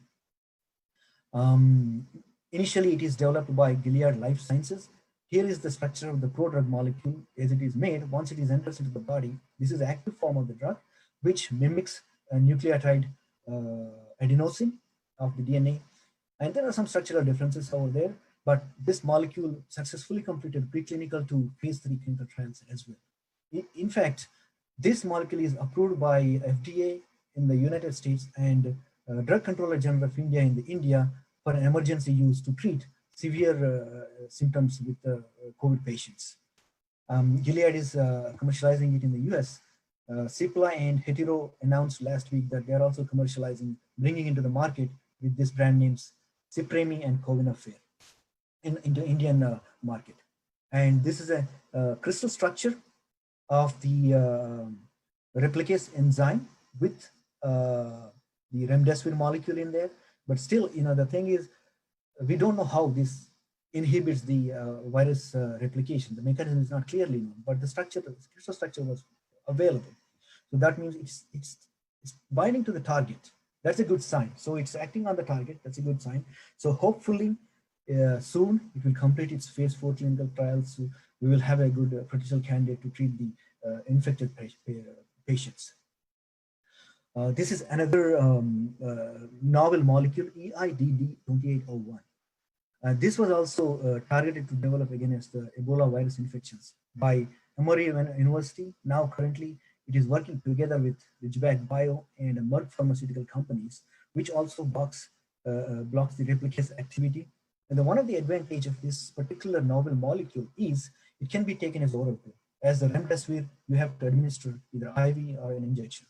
Initially, it is developed by Gilead Life Sciences. Here is the structure of the prodrug molecule as it is made. Once it is enters into the body, this is the active form of the drug, which mimics a nucleotide adenosine of the DNA. And there are some structural differences over there, but this molecule successfully completed preclinical to phase 3 clinical trials as well. In fact, this molecule is approved by FDA in the United States and Drug Controller General of India in India for an emergency use to treat severe symptoms with COVID patients. Gilead is commercializing it in the US. Cipla and Hetero announced last week that they are also commercializing, bringing into the market with this brand names Cipremi and Covinafir into Indian market. And this is a crystal structure of the replicase enzyme with the remdesivir molecule in there. But still, the thing is, we don't know how this inhibits the virus replication. The mechanism is not clearly known, but the structure, the crystal structure was available. So that means it's binding to the target. That's a good sign. So it's acting on the target. That's a good sign. So hopefully soon it will complete its phase 4 clinical trials. So we will have a good potential candidate to treat the infected patients. This is another novel molecule, EIDD2801. This was also targeted to develop against the Ebola virus infections by Emory University. Now currently it is working together with Ridgeback Bio and Merck pharmaceutical companies, which also blocks the replicase activity. And one of the advantage of this particular novel molecule is it can be taken as oral pill. As the remdesivir, you have to administer either IV or an injection.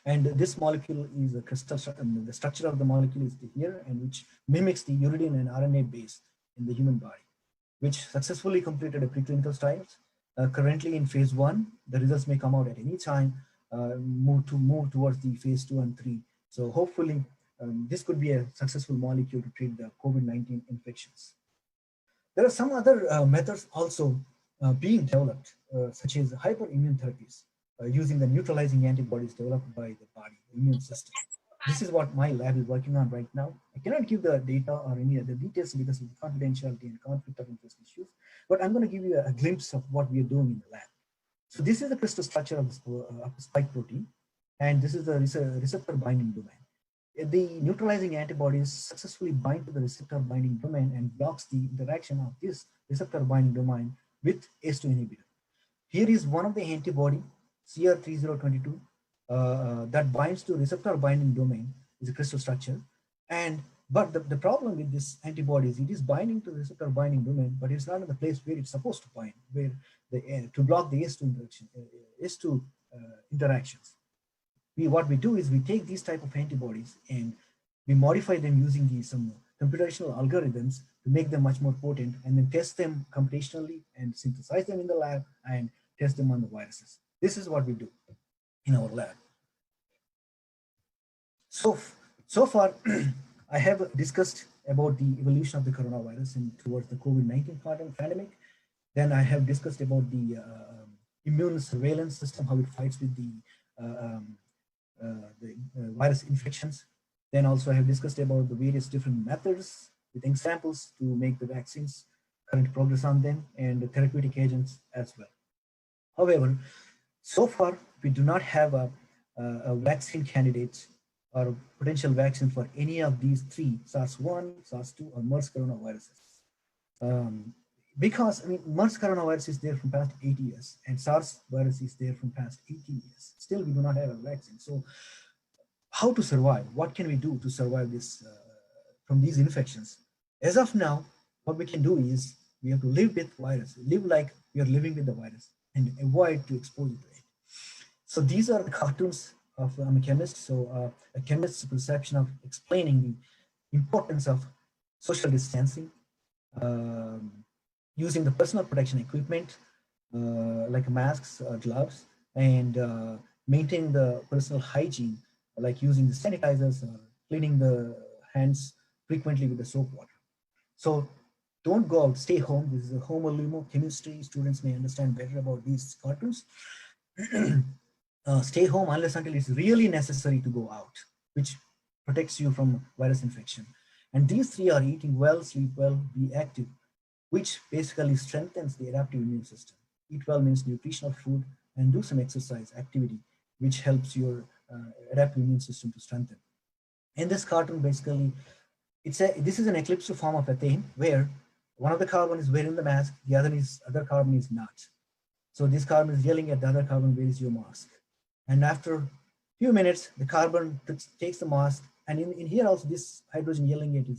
And this molecule is a crystal, the structure of the molecule is here, and which mimics the uridine and RNA base in the human body, which successfully completed a preclinical trials. Currently in phase 1, the results may come out at any time, move towards the phase 2 and 3. So hopefully this could be a successful molecule to treat the COVID-19 infections. There are some other methods also being developed, such as hyperimmune therapies, using the neutralizing antibodies developed by the body, the immune system. This is what my lab is working on right now. I cannot give the data or any other details because of confidentiality and conflict of interest issues, but I'm going to give you a glimpse of what we are doing in the lab. So this is the crystal structure of the spike protein, and this is the receptor binding domain. The neutralizing antibodies successfully bind to the receptor binding domain and blocks the interaction of this receptor binding domain with ACE2 inhibitor. Here is one of the antibody, CR3022, that binds to receptor binding domain, is a crystal structure. But the problem with this antibody is it is binding to the receptor binding domain, but it's not in the place where it's supposed to bind, where to block the ACE2 interactions. What we do is we take these type of antibodies and we modify them using some computational algorithms to make them much more potent, and then test them computationally and synthesize them in the lab and test them on the viruses. This is what we do in our lab. So far, I have discussed about the evolution of the coronavirus and towards the COVID-19 pandemic. Then I have discussed about the immune surveillance system, how it fights with the virus infections. Then also I have discussed about the various different methods with examples to make the vaccines, current progress on them, and the therapeutic agents as well. However, so far we do not have a vaccine candidate or potential vaccine for any of these three, SARS-1, SARS-2, or MERS coronaviruses. Because MERS coronavirus is there from past 8 years, and SARS virus is there from past 18 years. Still, we do not have a vaccine. So, how to survive? What can we do to survive this from these infections? As of now, what we can do is we have to live with virus, live like we are living with the virus, and avoid to expose it to it. So these are the cartoons of I'm a chemist. So a chemist's perception of explaining the importance of social distancing. Using the personal protection equipment like masks or gloves, and maintaining the personal hygiene, like using the sanitizers or cleaning the hands frequently with the soap water. So don't go out, stay home. This is a homo chemistry. Students may understand better about these cartoons. Stay home unless until it's really necessary to go out, which protects you from virus infection. And these three are eating well, sleep well, be active, which basically strengthens the adaptive immune system. Eat well means nutritional food, and do some exercise activity, which helps your adaptive immune system to strengthen. In this cartoon, basically, this is an eclipsed form of ethane, where one of the carbon is wearing the mask, the other carbon is not. So this carbon is yelling at the other carbon, where is your mask? And after a few minutes, the carbon takes the mask, and in here also this hydrogen yelling at it,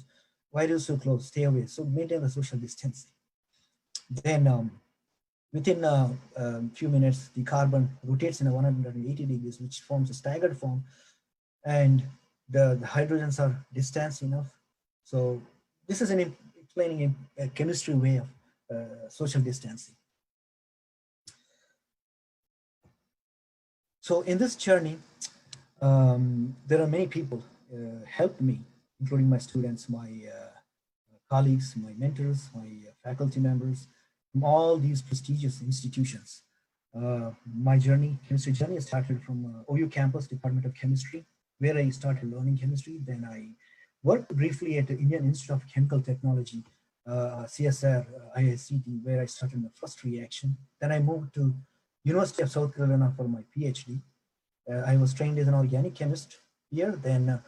why are you so close? Stay away. So maintain the social distancing. Then within a few minutes, the carbon rotates in a 180 degrees, which forms a staggered form, and the hydrogens are distanced enough. So this is explaining a chemistry way of social distancing. So in this journey, there are many people helped me, including my students, my colleagues, my mentors, my faculty members from all these prestigious institutions. My journey, chemistry journey, started from OU campus, Department of Chemistry, where I started learning chemistry. Then I worked briefly at the Indian Institute of Chemical Technology, CSR, IICT, where I started my first reaction. Then I moved to University of South Carolina for my PhD. I was trained as an organic chemist here, then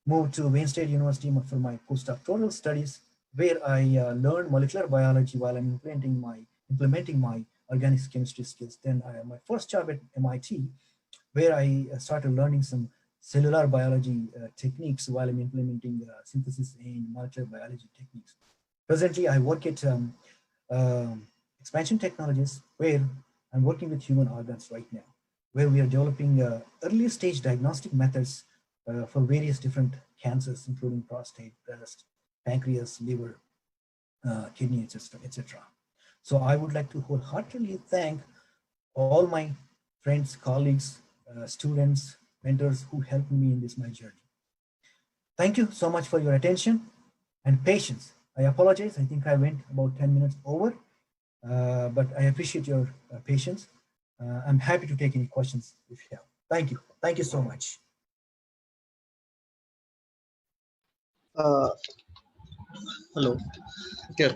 moved to Wayne State University for my postdoctoral studies, where I learned molecular biology while I'm implementing my organic chemistry skills. Then my first job at MIT, where I started learning some cellular biology techniques while I'm implementing synthesis and molecular biology techniques. Presently, I work at Expansion Technologies, where I'm working with human organs right now, where we are developing early stage diagnostic methods for various different cancers, including prostate, breast, pancreas, liver, kidney, etc. So I would like to wholeheartedly thank all my friends, colleagues, students, mentors who helped me in my journey. Thank you so much for your attention and patience. I apologize, I think I went about 10 minutes over, but I appreciate your patience. I'm happy to take any questions if you have. Thank you. Thank you so much. Hello. Okay.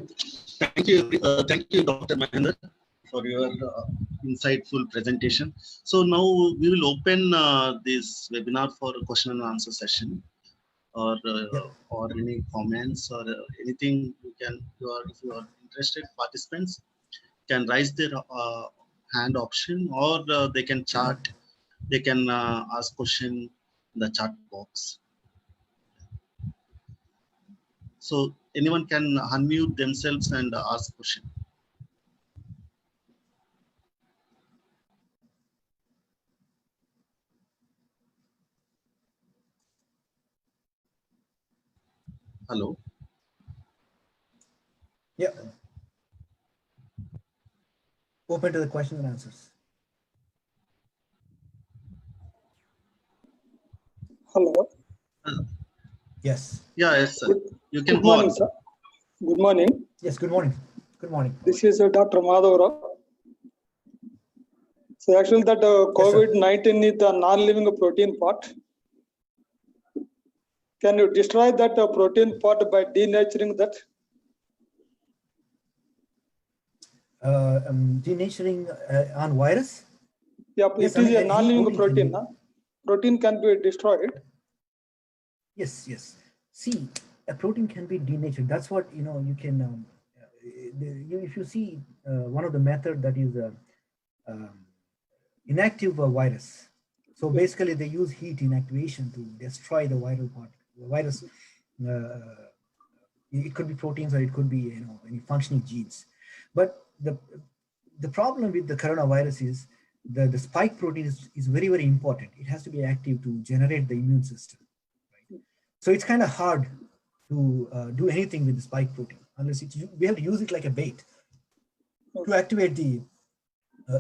Thank you, Dr. Mahender, for your insightful presentation. So now we will open this webinar for a question and answer session, or any comments or anything if you are interested, participants can raise their hand option, or they can chat. They can ask question in the chat box. So anyone can unmute themselves and ask question. Hello. Yeah. Open to the question and answers. Hello. Yes. Yeah, yes, sir. You can Good go morning, on. sir. Good morning. Yes, good morning. Good morning. This is Dr. Madhavara. So actually that COVID-19 is the non-living protein part. Can you destroy that protein part by denaturing that? Denaturing on virus? Yeah, Yes, it is a non-living protein. can Protein can be destroyed. Yes, yes. See, a protein can be denatured. That's what, you can, if you see one of the method that is inactive virus. So basically they use heat inactivation to destroy the viral part. The virus, it could be proteins or it could be, any functioning genes. But the problem with the coronavirus is the spike protein is very, very important. It has to be active to generate the immune system. Right? So it's kind of hard to do anything with the spike protein unless we have to use it like a bait to activate the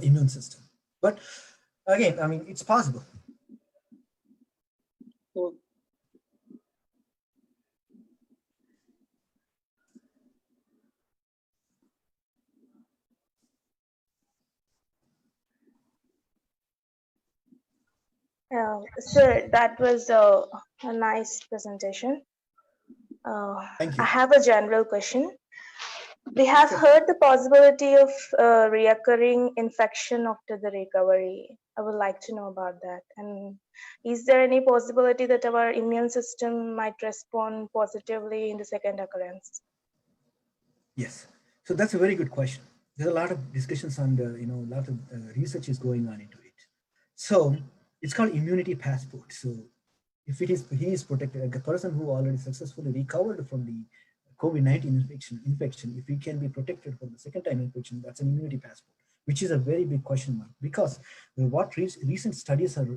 immune system. But again, I mean, it's possible. Sir, that was a nice presentation. Thank you. I have a general question. We have heard the possibility of reoccurring infection after the recovery. I would like to know about that. And is there any possibility that our immune system might respond positively in the second occurrence? Yes. So that's a very good question. There's a lot of discussions and a lot of research is going on into it. So it's called immunity passport. So if he is protected, like a person who already successfully recovered from the COVID-19 infection, if he can be protected from the second time infection, that's an immunity passport, which is a very big question mark, because what recent studies are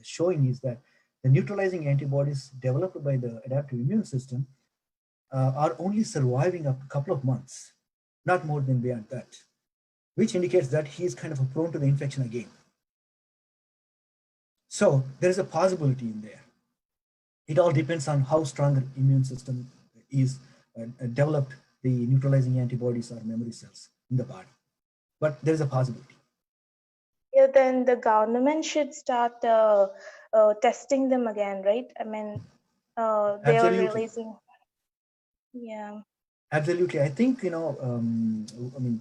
showing is that the neutralizing antibodies developed by the adaptive immune system are only surviving a couple of months, not more than beyond that, which indicates that he is kind of prone to the infection again. So there is a possibility in there. It all depends on how strong the immune system is developed, the neutralizing antibodies or memory cells in the body. But there is a possibility. Yeah, then the government should start testing them again, right? I mean, they are Absolutely. releasing. Yeah. Absolutely. I think, I mean,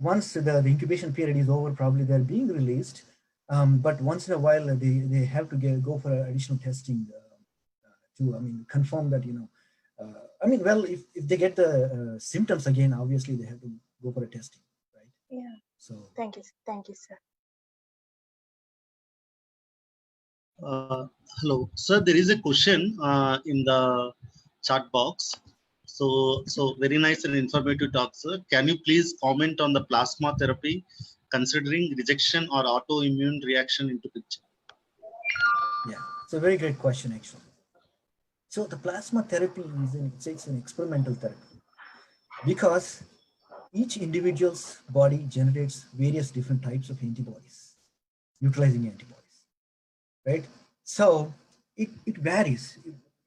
once the incubation period is over, probably they're being released. But once in a while, they have to go for additional testing to, I mean, confirm that, I mean, well, if they get the symptoms again, obviously they have to go for a testing, right? Yeah. So Thank you, sir. Hello, sir. There is a question in the chat box. So very nice and informative talk, sir. Can you please comment on the plasma therapy, considering rejection or autoimmune reaction into picture? yeah, it's a very great question, actually. So the plasma therapy it's an experimental therapy because each individual's body generates various different types of antibodies, neutralizing antibodies, right? So it varies.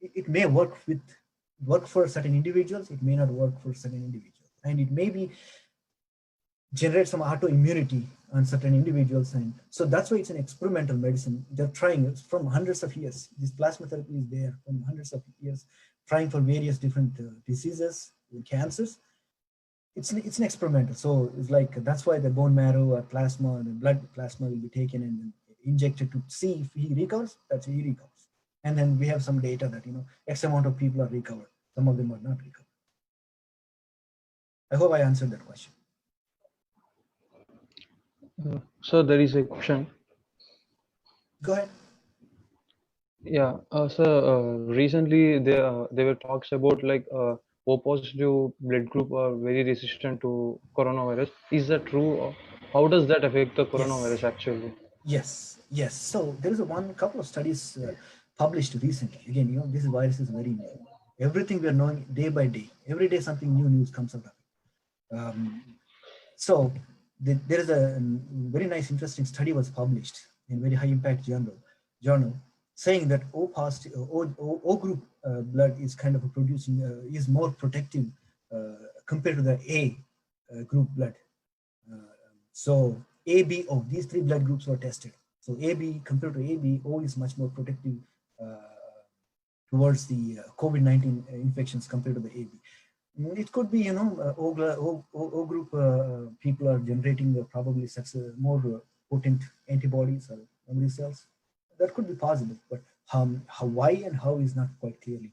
It may work for certain individuals. It may not work for certain individuals, and it may be generate some autoimmunity on certain individuals. And so that's why it's an experimental medicine. They're trying it from hundreds of years. This plasma therapy is there from hundreds of years, trying for various different diseases, cancers. It's an experimental. So it's like, that's why the bone marrow or plasma, the blood plasma will be taken and injected to see if he recovers. That's he recovers. And then we have some data that, X amount of people are recovered. Some of them are not recovered. I hope I answered that question. So there is a question. Go ahead. Yeah, recently there were talks about like O positive blood group are very resistant to coronavirus. Is that true? Or how does that affect the Yes. coronavirus actually? Yes. So there is a couple of studies published recently. Again, this virus is very new. Everything we are knowing day by day. Every day something new news comes out of it. So there is a very nice, interesting study was published in very high impact journal saying that O positive, O group blood is kind of producing is more protective compared to the A group blood. So ABO, these three blood groups were tested. So AB compared to AB, O is much more protective towards the COVID-19 infections compared to the AB. It could be, O group people are generating probably such more potent antibodies or memory cells. That could be possible, but why and how is not quite clearly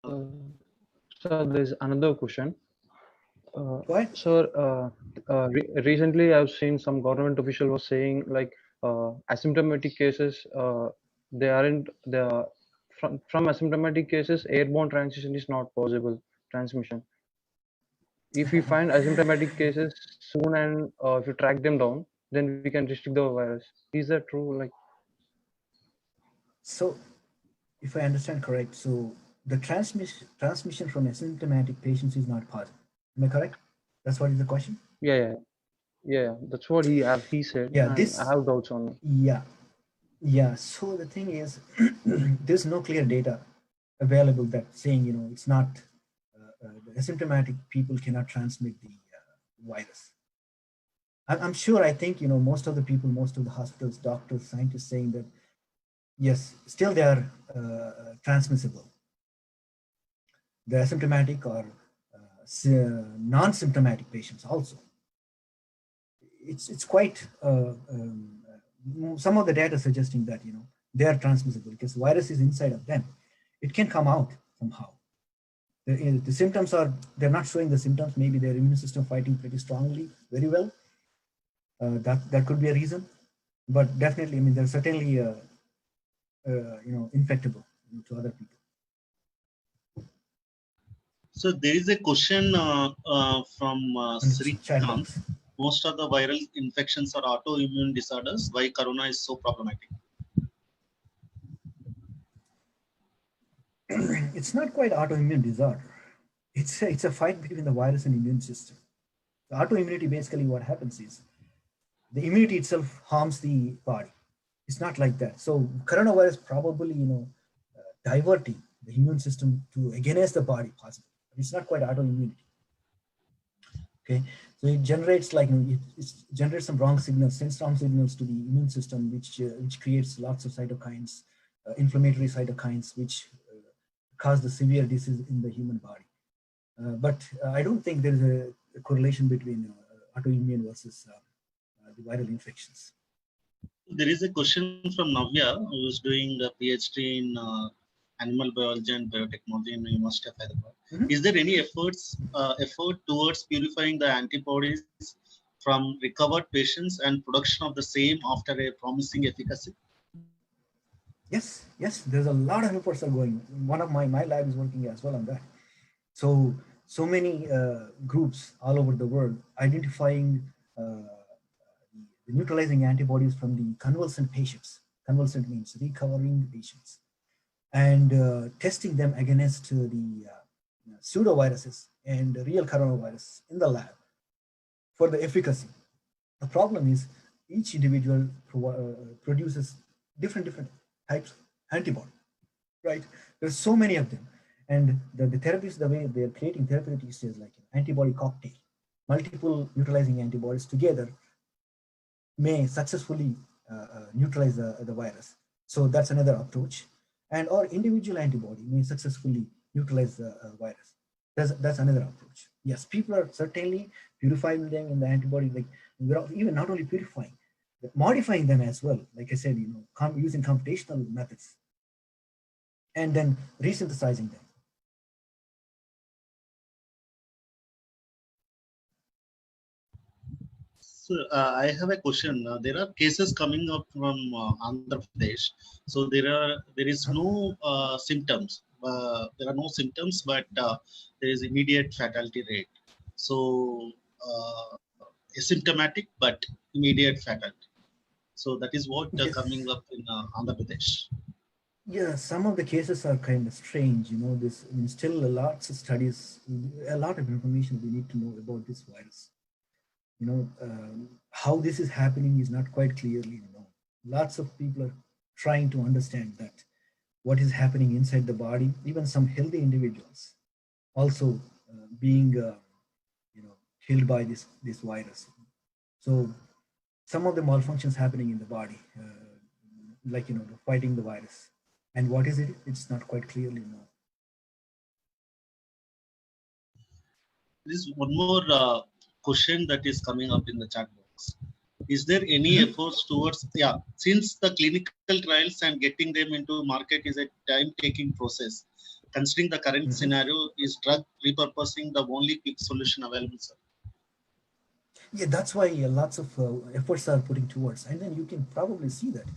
Uh, so there's another question. known. Go ahead. Sir, recently I've seen some government official was saying like asymptomatic cases they aren't the from asymptomatic cases airborne transmission is not possible transmission. If we find asymptomatic cases soon and if you track them down, then we can restrict the virus. Is that true? Like, So if I understand correct, so the transmission from asymptomatic patients is not possible. Am I correct? That's what is the question? yeah. That's what he said, Yeah, and I have doubts on it. yeah. So the thing is, there's no clear data available that saying, it's not the asymptomatic people cannot transmit the virus. I'm sure, I think, most of the people, most of the hospitals, doctors, scientists saying that, yes, still they are transmissible. The asymptomatic or non-symptomatic patients also. It's quite, some of the data suggesting that, they are transmissible because the virus is inside of them. It can come out somehow. The symptoms they're not showing the symptoms. Maybe their immune system fighting pretty strongly, very well. That could be a reason, but definitely, I mean, they're certainly, infectable to other people. So there is a question from Sri Chat Kant. box. Most of the viral infections are autoimmune disorders. Why corona is so problematic? It's not quite autoimmune disorder. It's a fight between the virus and immune system. The autoimmunity, basically what happens is the immunity itself harms the body. It's not like that. So coronavirus probably, diverting the immune system to against the body possibly. But it's not quite autoimmunity. Okay, so it generates like it generates some wrong signals, sends wrong signals to the immune system, which creates lots of cytokines, inflammatory cytokines, which cause the severe disease in the human body. But I don't think there is a correlation between autoimmune versus the viral infections. There is a question from Navya, who is doing a PhD in animal biology and biotechnology in University of Hyderabad. Is there any effort towards purifying the antibodies from recovered patients and production of the same after a promising efficacy? Yes, there's a lot of efforts are going. One of my lab is working as well on that. So many groups all over the world identifying the neutralizing antibodies from the convalescent patients. Convalescent means recovering patients, and testing them against the pseudoviruses and real coronavirus in the lab for the efficacy. The problem is each individual produces different types of antibody, right? There's so many of them. And the therapies, the way they're creating therapeutics is like an antibody cocktail. Multiple neutralizing antibodies together may successfully neutralize the virus. So that's another approach. And or individual antibody may successfully neutralize the virus. That's another approach. Yes, people are certainly purifying them in the antibody, like even not only purifying, but modifying them as well. Like I said, using computational methods, and then resynthesizing them. So I have a question. There are cases coming up from Andhra Pradesh. So there is no symptoms. There are no symptoms, but there is immediate fatality rate. So asymptomatic but immediate fatality. So that is what Yes. coming up in Andhra Pradesh. Yeah, some of the cases are kind of strange. Still lots of studies, a lot of information we need to know about this virus. How this is happening is not quite clearly known. Lots of people are trying to understand that what is happening inside the body. Even some healthy individuals also being killed by this virus. So some of the malfunctions happening in the body, like fighting the virus. And what is it? It's not quite clearly known. There is one more question that is coming up in the chat box. Is there any efforts towards, since the clinical trials and getting them into market is a time-taking process, considering the current scenario, is drug repurposing the only quick solution available, sir? Yeah, that's why lots of efforts are putting towards, and then you can probably see that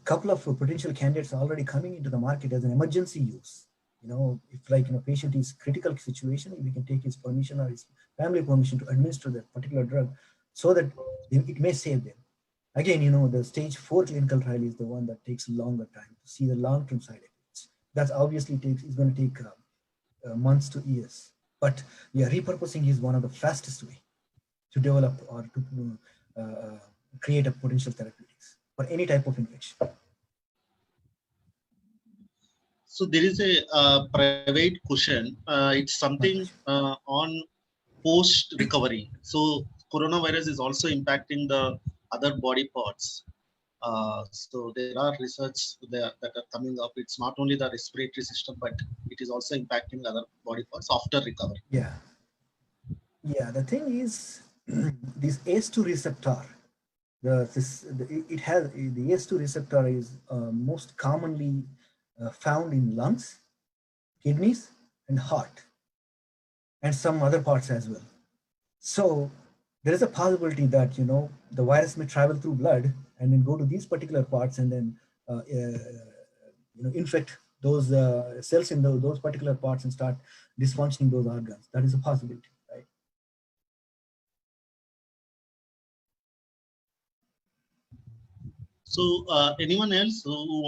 couple of potential candidates are already coming into the market as an emergency use. If like patient is critical situation, we can take his permission or his family permission to administer that particular drug, so that it may save them. Again, the stage 4 clinical trial is the one that takes longer time to see the long-term side effects. That obviously is going to take months to years. But yeah, repurposing is one of the fastest way to develop or to create a potential therapeutics for any type of infection. So there is a private question. It's something on post recovery. So coronavirus is also impacting the other body parts. So there are research that are coming up. It's not only the respiratory system, but it is also impacting other body parts after recovery. Yeah. The thing is, this ACE2 receptor, the ACE2 receptor is most commonly found in lungs, kidneys, and heart, and some other parts as well. So there is a possibility that the virus may travel through blood and then go to these particular parts and then infect those cells in those particular parts and start dysfunctioning those organs. That is a possibility, right? So anyone else who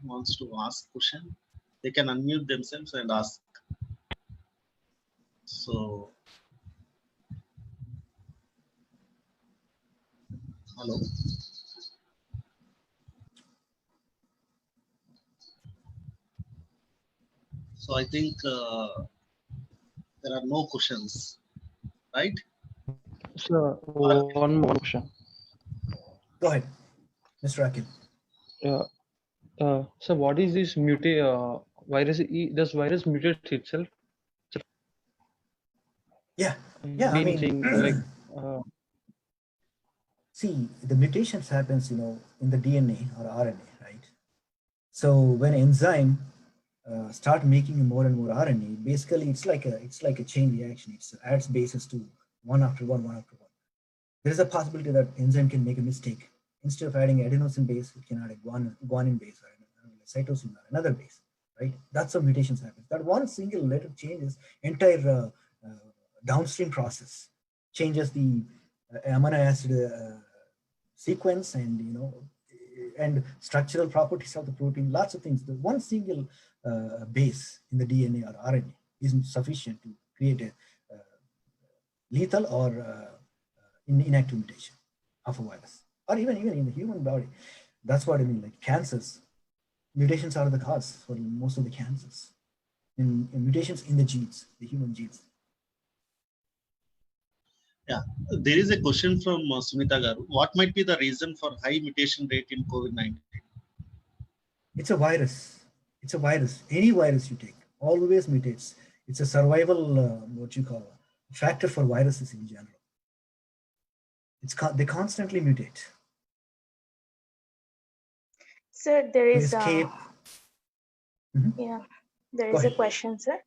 wants to ask question, they can unmute themselves and ask. So Hello. So I think there are no questions, right? So one more question. Go ahead, Mr. Akil. So what is this virus? Does virus mutate itself? Yeah, I've yeah. I been mean, seeing like see, the mutations happens, in the DNA or RNA, right? So when enzyme start making more and more RNA, basically it's like a chain reaction. It adds bases to one after one, one after one. There is a possibility that enzyme can make a mistake. Instead of adding adenosine base, it can add a guanine base or cytosine or another base, right? That's how mutations happen. That one single letter changes entire downstream process, changes the amino acid sequence and structural properties of the protein, lots of things. The one single base in the DNA or RNA isn't sufficient to create a lethal or inactive mutation of a virus, or even in the human body. That's what I mean. Like cancers, mutations are the cause for most of the cancers. In mutations in the genes, the human genes. Yeah, there is a question from Sumita Garu. What might be the reason for high mutation rate in COVID-19? It's a virus. It's a virus. Any virus you take always mutates. It's a survival, factor for viruses in general. They constantly mutate Sir, there to is escape. yeah, there Go is a ahead. question, sir.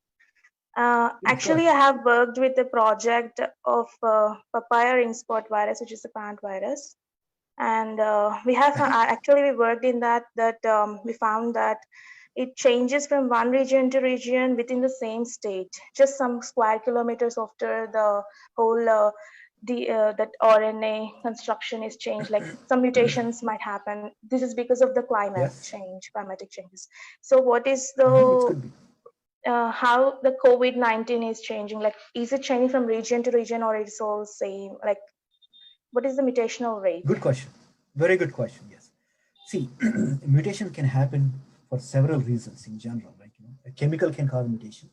Yeah, go Actually, ahead. I have worked with a project of papaya ring spot virus, which is a plant virus, and we worked in that we found that it changes from one region to region within the same state, just some square kilometers after the whole that RNA construction is changed. Like some mutations might happen. This is because of the Yes. climatic changes. So, what is It the could be. how the COVID-19 is changing? Like, is it changing from region to region, or it's all same? Like, what is the mutational rate? Good question. Very good question. Yes. See, mutation can happen for several reasons in general. Like a chemical can cause mutation,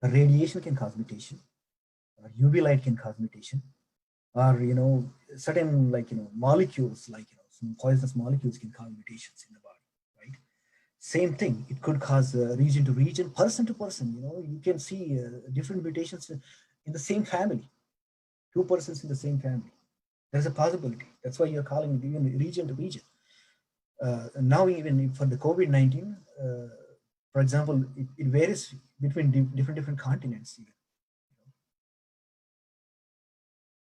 a radiation can cause mutation, or UV light can cause mutation, or certain molecules some poisonous molecules can cause mutations in the body, right? Same thing, it could cause region to region, person to person. You can see different mutations in the same family, two persons in the same family. There's a possibility. That's why you're calling it even region to region. Now even for the COVID-19, for example, it varies between different continents even.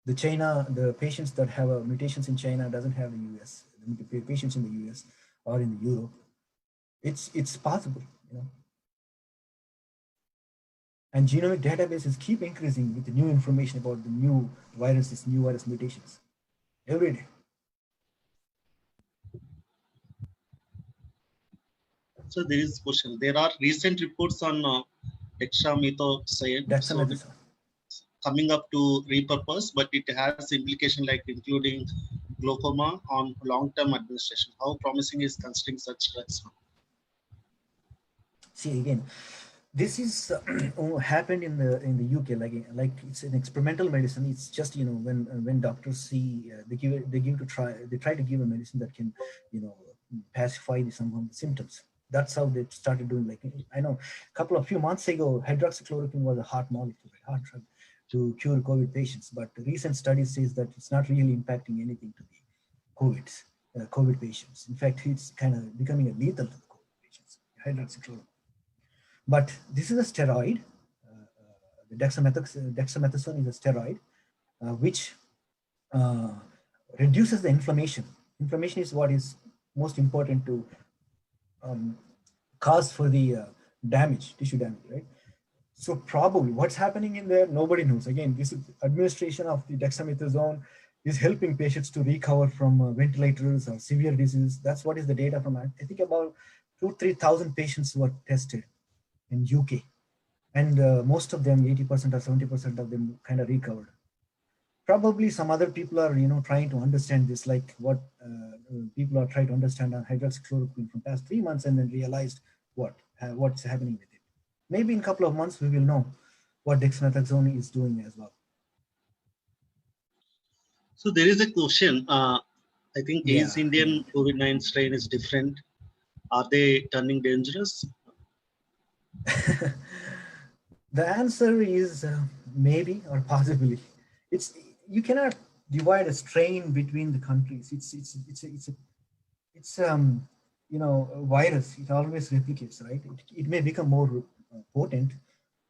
The patients that have mutations in China doesn't have the US. The patients in the US or in Europe, it's possible, And genomic databases keep increasing with the new information about the new viruses, new virus mutations every day. So there is question. There are recent reports on dexamethasone. So Dexamethasone. coming up to repurpose, but it has implication like including glaucoma on long-term administration. How promising is considering such drugs now? See again, this is happened in the UK. Like it's an experimental medicine. It's just when doctors see they try to give a medicine that can pacify some of the symptoms. That's how they started doing. Like I know a few months ago, hydroxychloroquine was a hot molecule, a hot drug to cure COVID patients. But recent studies says that it's not really impacting anything to the COVID patients. In fact, it's kind of becoming a lethal to the COVID patients. Hydroxychloroquine. But this is a steroid. The dexamethasone is a steroid, which reduces the inflammation. Inflammation is what is most important to cause for the tissue damage, right? So probably what's happening in there, nobody knows. Again, this is administration of the dexamethasone is helping patients to recover from ventilators or severe disease. That's what is the data from, I think about 2,000-3,000 patients were tested in UK. And most of them, 80% or 70% of them kind of recovered. Probably some other people are, trying to understand this, like what people are trying to understand on hydroxychloroquine from past 3 months, and then realized what's happening with it. Maybe in a couple of months we will know what dexamethasone is doing as well. So there is a question. I think Yeah, East Indian COVID-19 strain is different. Are they turning dangerous? The answer is maybe or possibly. It's You cannot divide a strain between the countries. It's a virus. It always replicates, right? It may become more potent.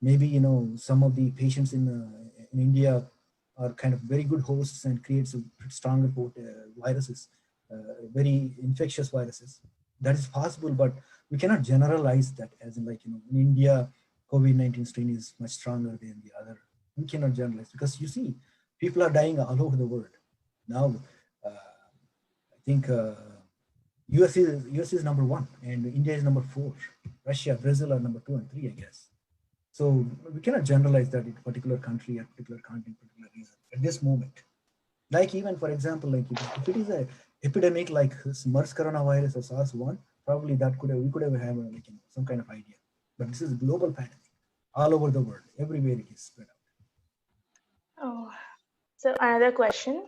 Maybe some of the patients in India are kind of very good hosts and creates a stronger viruses, very infectious viruses. That is possible, but we cannot generalize that as in, like, in India, COVID-19 strain is much stronger than the other. We cannot generalize because you see, people are dying all over the world now. I think US is number 1 and India is number 4. Russia, Brazil are number 2 and 3, I guess. So we cannot generalize that in a particular country, a particular continent, particular reason at this moment. Like, even for example, like if it is a epidemic like MERS coronavirus or SARS-1, probably we could have like, some kind of idea. But this is a global pandemic all over the world, everywhere it is spread out. Oh, so another question.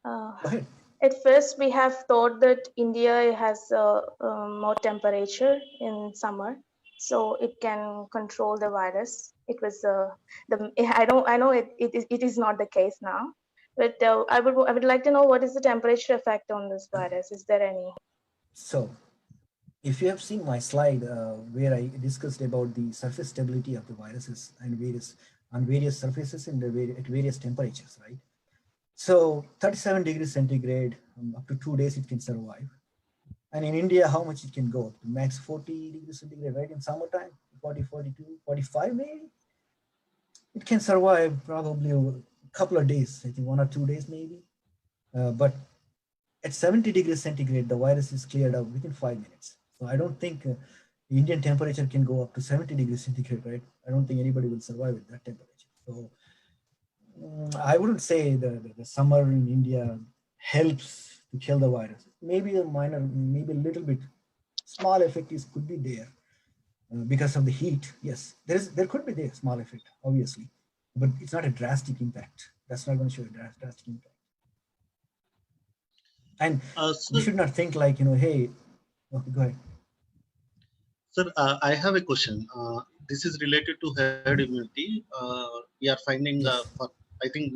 Go ahead. At first, we have thought that India has more temperature in summer, so it can control the virus. It was I know it is not the case now, but I would like to know what is the temperature effect on this virus. Is there any? So if you have seen my slide where I discussed about the surface stability of the viruses and various surfaces at various temperatures, right? So 37 degrees centigrade, up to 2 days it can survive. And in India, how much it can go up to? Max 40 degrees centigrade, right? In summertime, 40, 42, 45 maybe. It can survive probably a couple of days, I think 1 or 2 days maybe. But at 70 degrees centigrade, the virus is cleared out within 5 minutes. So I don't think the Indian temperature can go up to 70 degrees centigrade, right? I don't think anybody will survive at that temperature. So I wouldn't say the summer in India helps to kill the virus. Maybe a minor, maybe a little bit small effect could be there because of the heat. Yes, there could be a small effect, obviously, but it's not a drastic impact. That's not going to show a drastic impact. And we should not think like, hey, okay, go ahead. Sir, I have a question. This is related to herd immunity. We are finding, for I think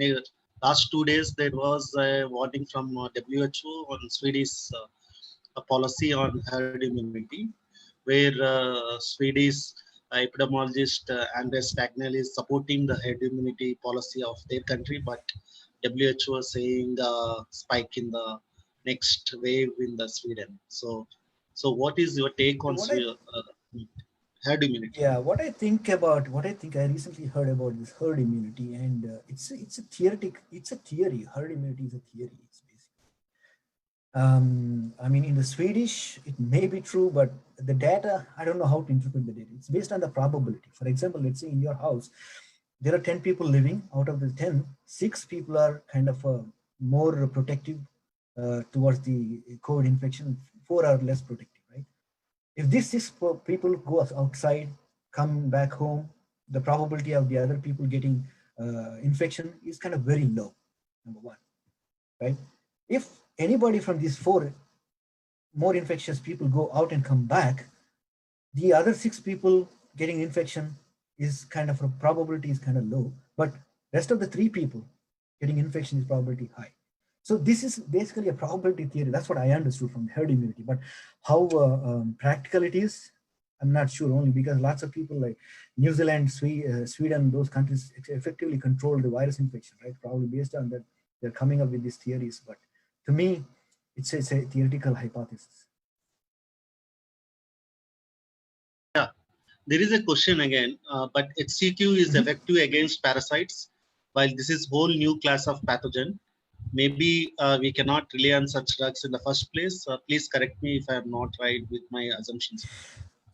last 2 days there was a warning from WHO on Swedish policy on herd immunity, where Swedish epidemiologist Anders Stagnell is supporting the herd immunity policy of their country, but WHO is saying spike in the next wave in the Sweden. So what is your take on herd immunity? Yeah, what I I recently heard about this herd immunity, and it's a theory. Herd immunity is a theory. It's basically. I mean, in the Swedish, it may be true, but the data, I don't know how to interpret the data. It's based on the probability. For example, let's say in your house, there are 10 people living. Out of the 10, 6 people are kind of more protective towards the COVID infection, 4 are less protective, right? If these 6 people go outside, come back home, the probability of the other people getting infection is kind of very low, number 1, right? If anybody from these 4 more infectious people go out and come back, the other 6 people getting infection is kind of a probability is kind of low, but rest of the 3 people getting infection is probability high. So this is basically a probability theory. That's what I understood from herd immunity. But how practical it is, I'm not sure, only because lots of people like New Zealand, Sweden, those countries effectively control the virus infection, right? Probably based on that, they're coming up with these theories. But to me, it's a theoretical hypothesis. Yeah, there is a question again, but HCQ is effective against parasites, while this is whole new class of pathogen. Maybe we cannot rely on such drugs in the first place. Please correct me if I am not right with my assumptions.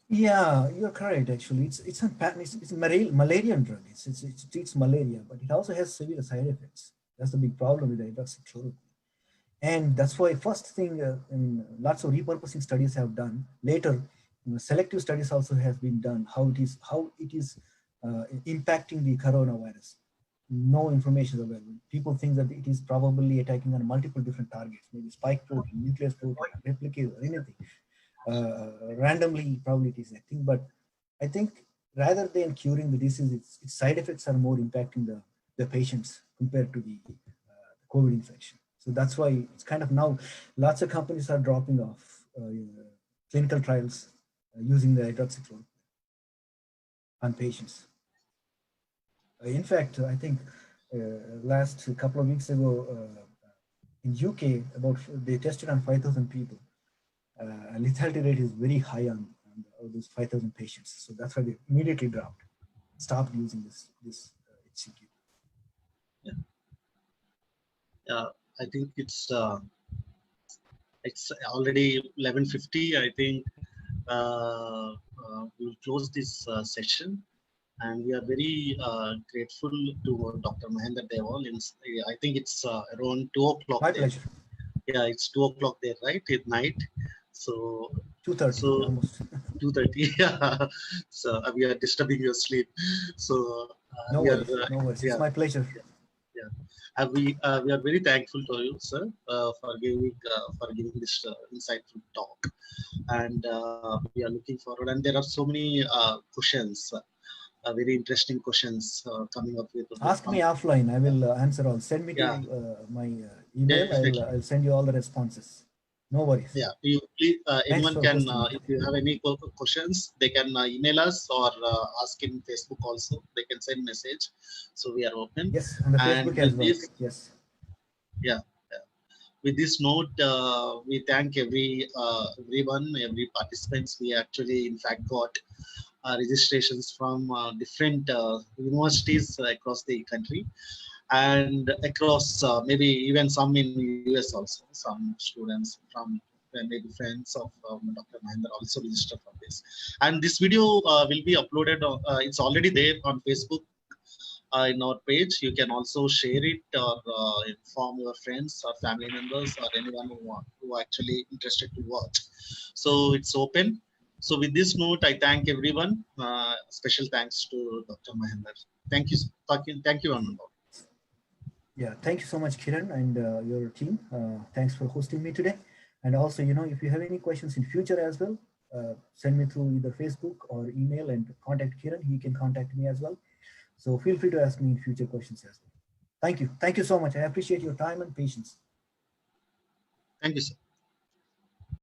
Yeah, you're correct. Actually, it's a malarian drug. It treats malaria, but it also has severe side effects. That's the big problem with the hydroxychloroquine. And that's why first thing, lots of repurposing studies have done. Later, selective studies also have been done, how it is impacting the coronavirus. No information is available. People think that it is probably attacking on multiple different targets, maybe spike protein, nucleus protein, replicase, or anything. Randomly, probably it is acting, but I think rather than curing the disease, its side effects are more impacting the patients compared to the COVID infection. So that's why it's kind of now lots of companies are dropping off clinical trials using the hydroxychloroquine on patients. In fact, I think last couple of weeks ago in UK, they tested on 5,000 people. Lethality rate is very high on those 5,000 patients. So that's why they immediately stopped using this HCQ. Yeah, I think it's already 11:50. I think we'll close this session. And we are very grateful to Dr. Mahender Dewal. I think it's around 2 o'clock. My there. pleasure. Yeah, it's 2 o'clock there, right? At night. So 2:30, so almost. 2:30. Yeah. So we are disturbing your sleep. So No we worries, are, no worries. yeah, It's my pleasure. yeah. We are very thankful to you, sir, for giving this insightful talk. And we are looking forward. And there are so many questions. Very interesting questions coming up with. Ask me offline. I will answer all. Send me Yeah. to my email. Definitely. I'll send you all the responses. No worries. Yeah, you please, anyone for can, hosting me if you have any questions, they can email us or ask in Facebook also. They can send message. So we are open. Yes, on the And Facebook as with well. this, Yes. yeah. With this note, we thank everyone, every participants. We actually, in fact, got registrations from different universities across the country and across maybe even some in US also. Some students from maybe friends of Dr. Mahender also registered for this. And this video will be uploaded. It's already there on Facebook. In our page, you can also share it or inform your friends or family members or anyone who actually interested to watch. So it's open. So with this note, I thank everyone. Special thanks to Dr. Mahender. Thank you. Thank you, Anand. Yeah, thank you so much, Kiran, and your team. Thanks for hosting me today. And also, if you have any questions in future as well, send me through either Facebook or email and contact Kiran. He can contact me as well. So feel free to ask me in future questions as well. Thank you. Thank you so much. I appreciate your time and patience. Thank you, sir.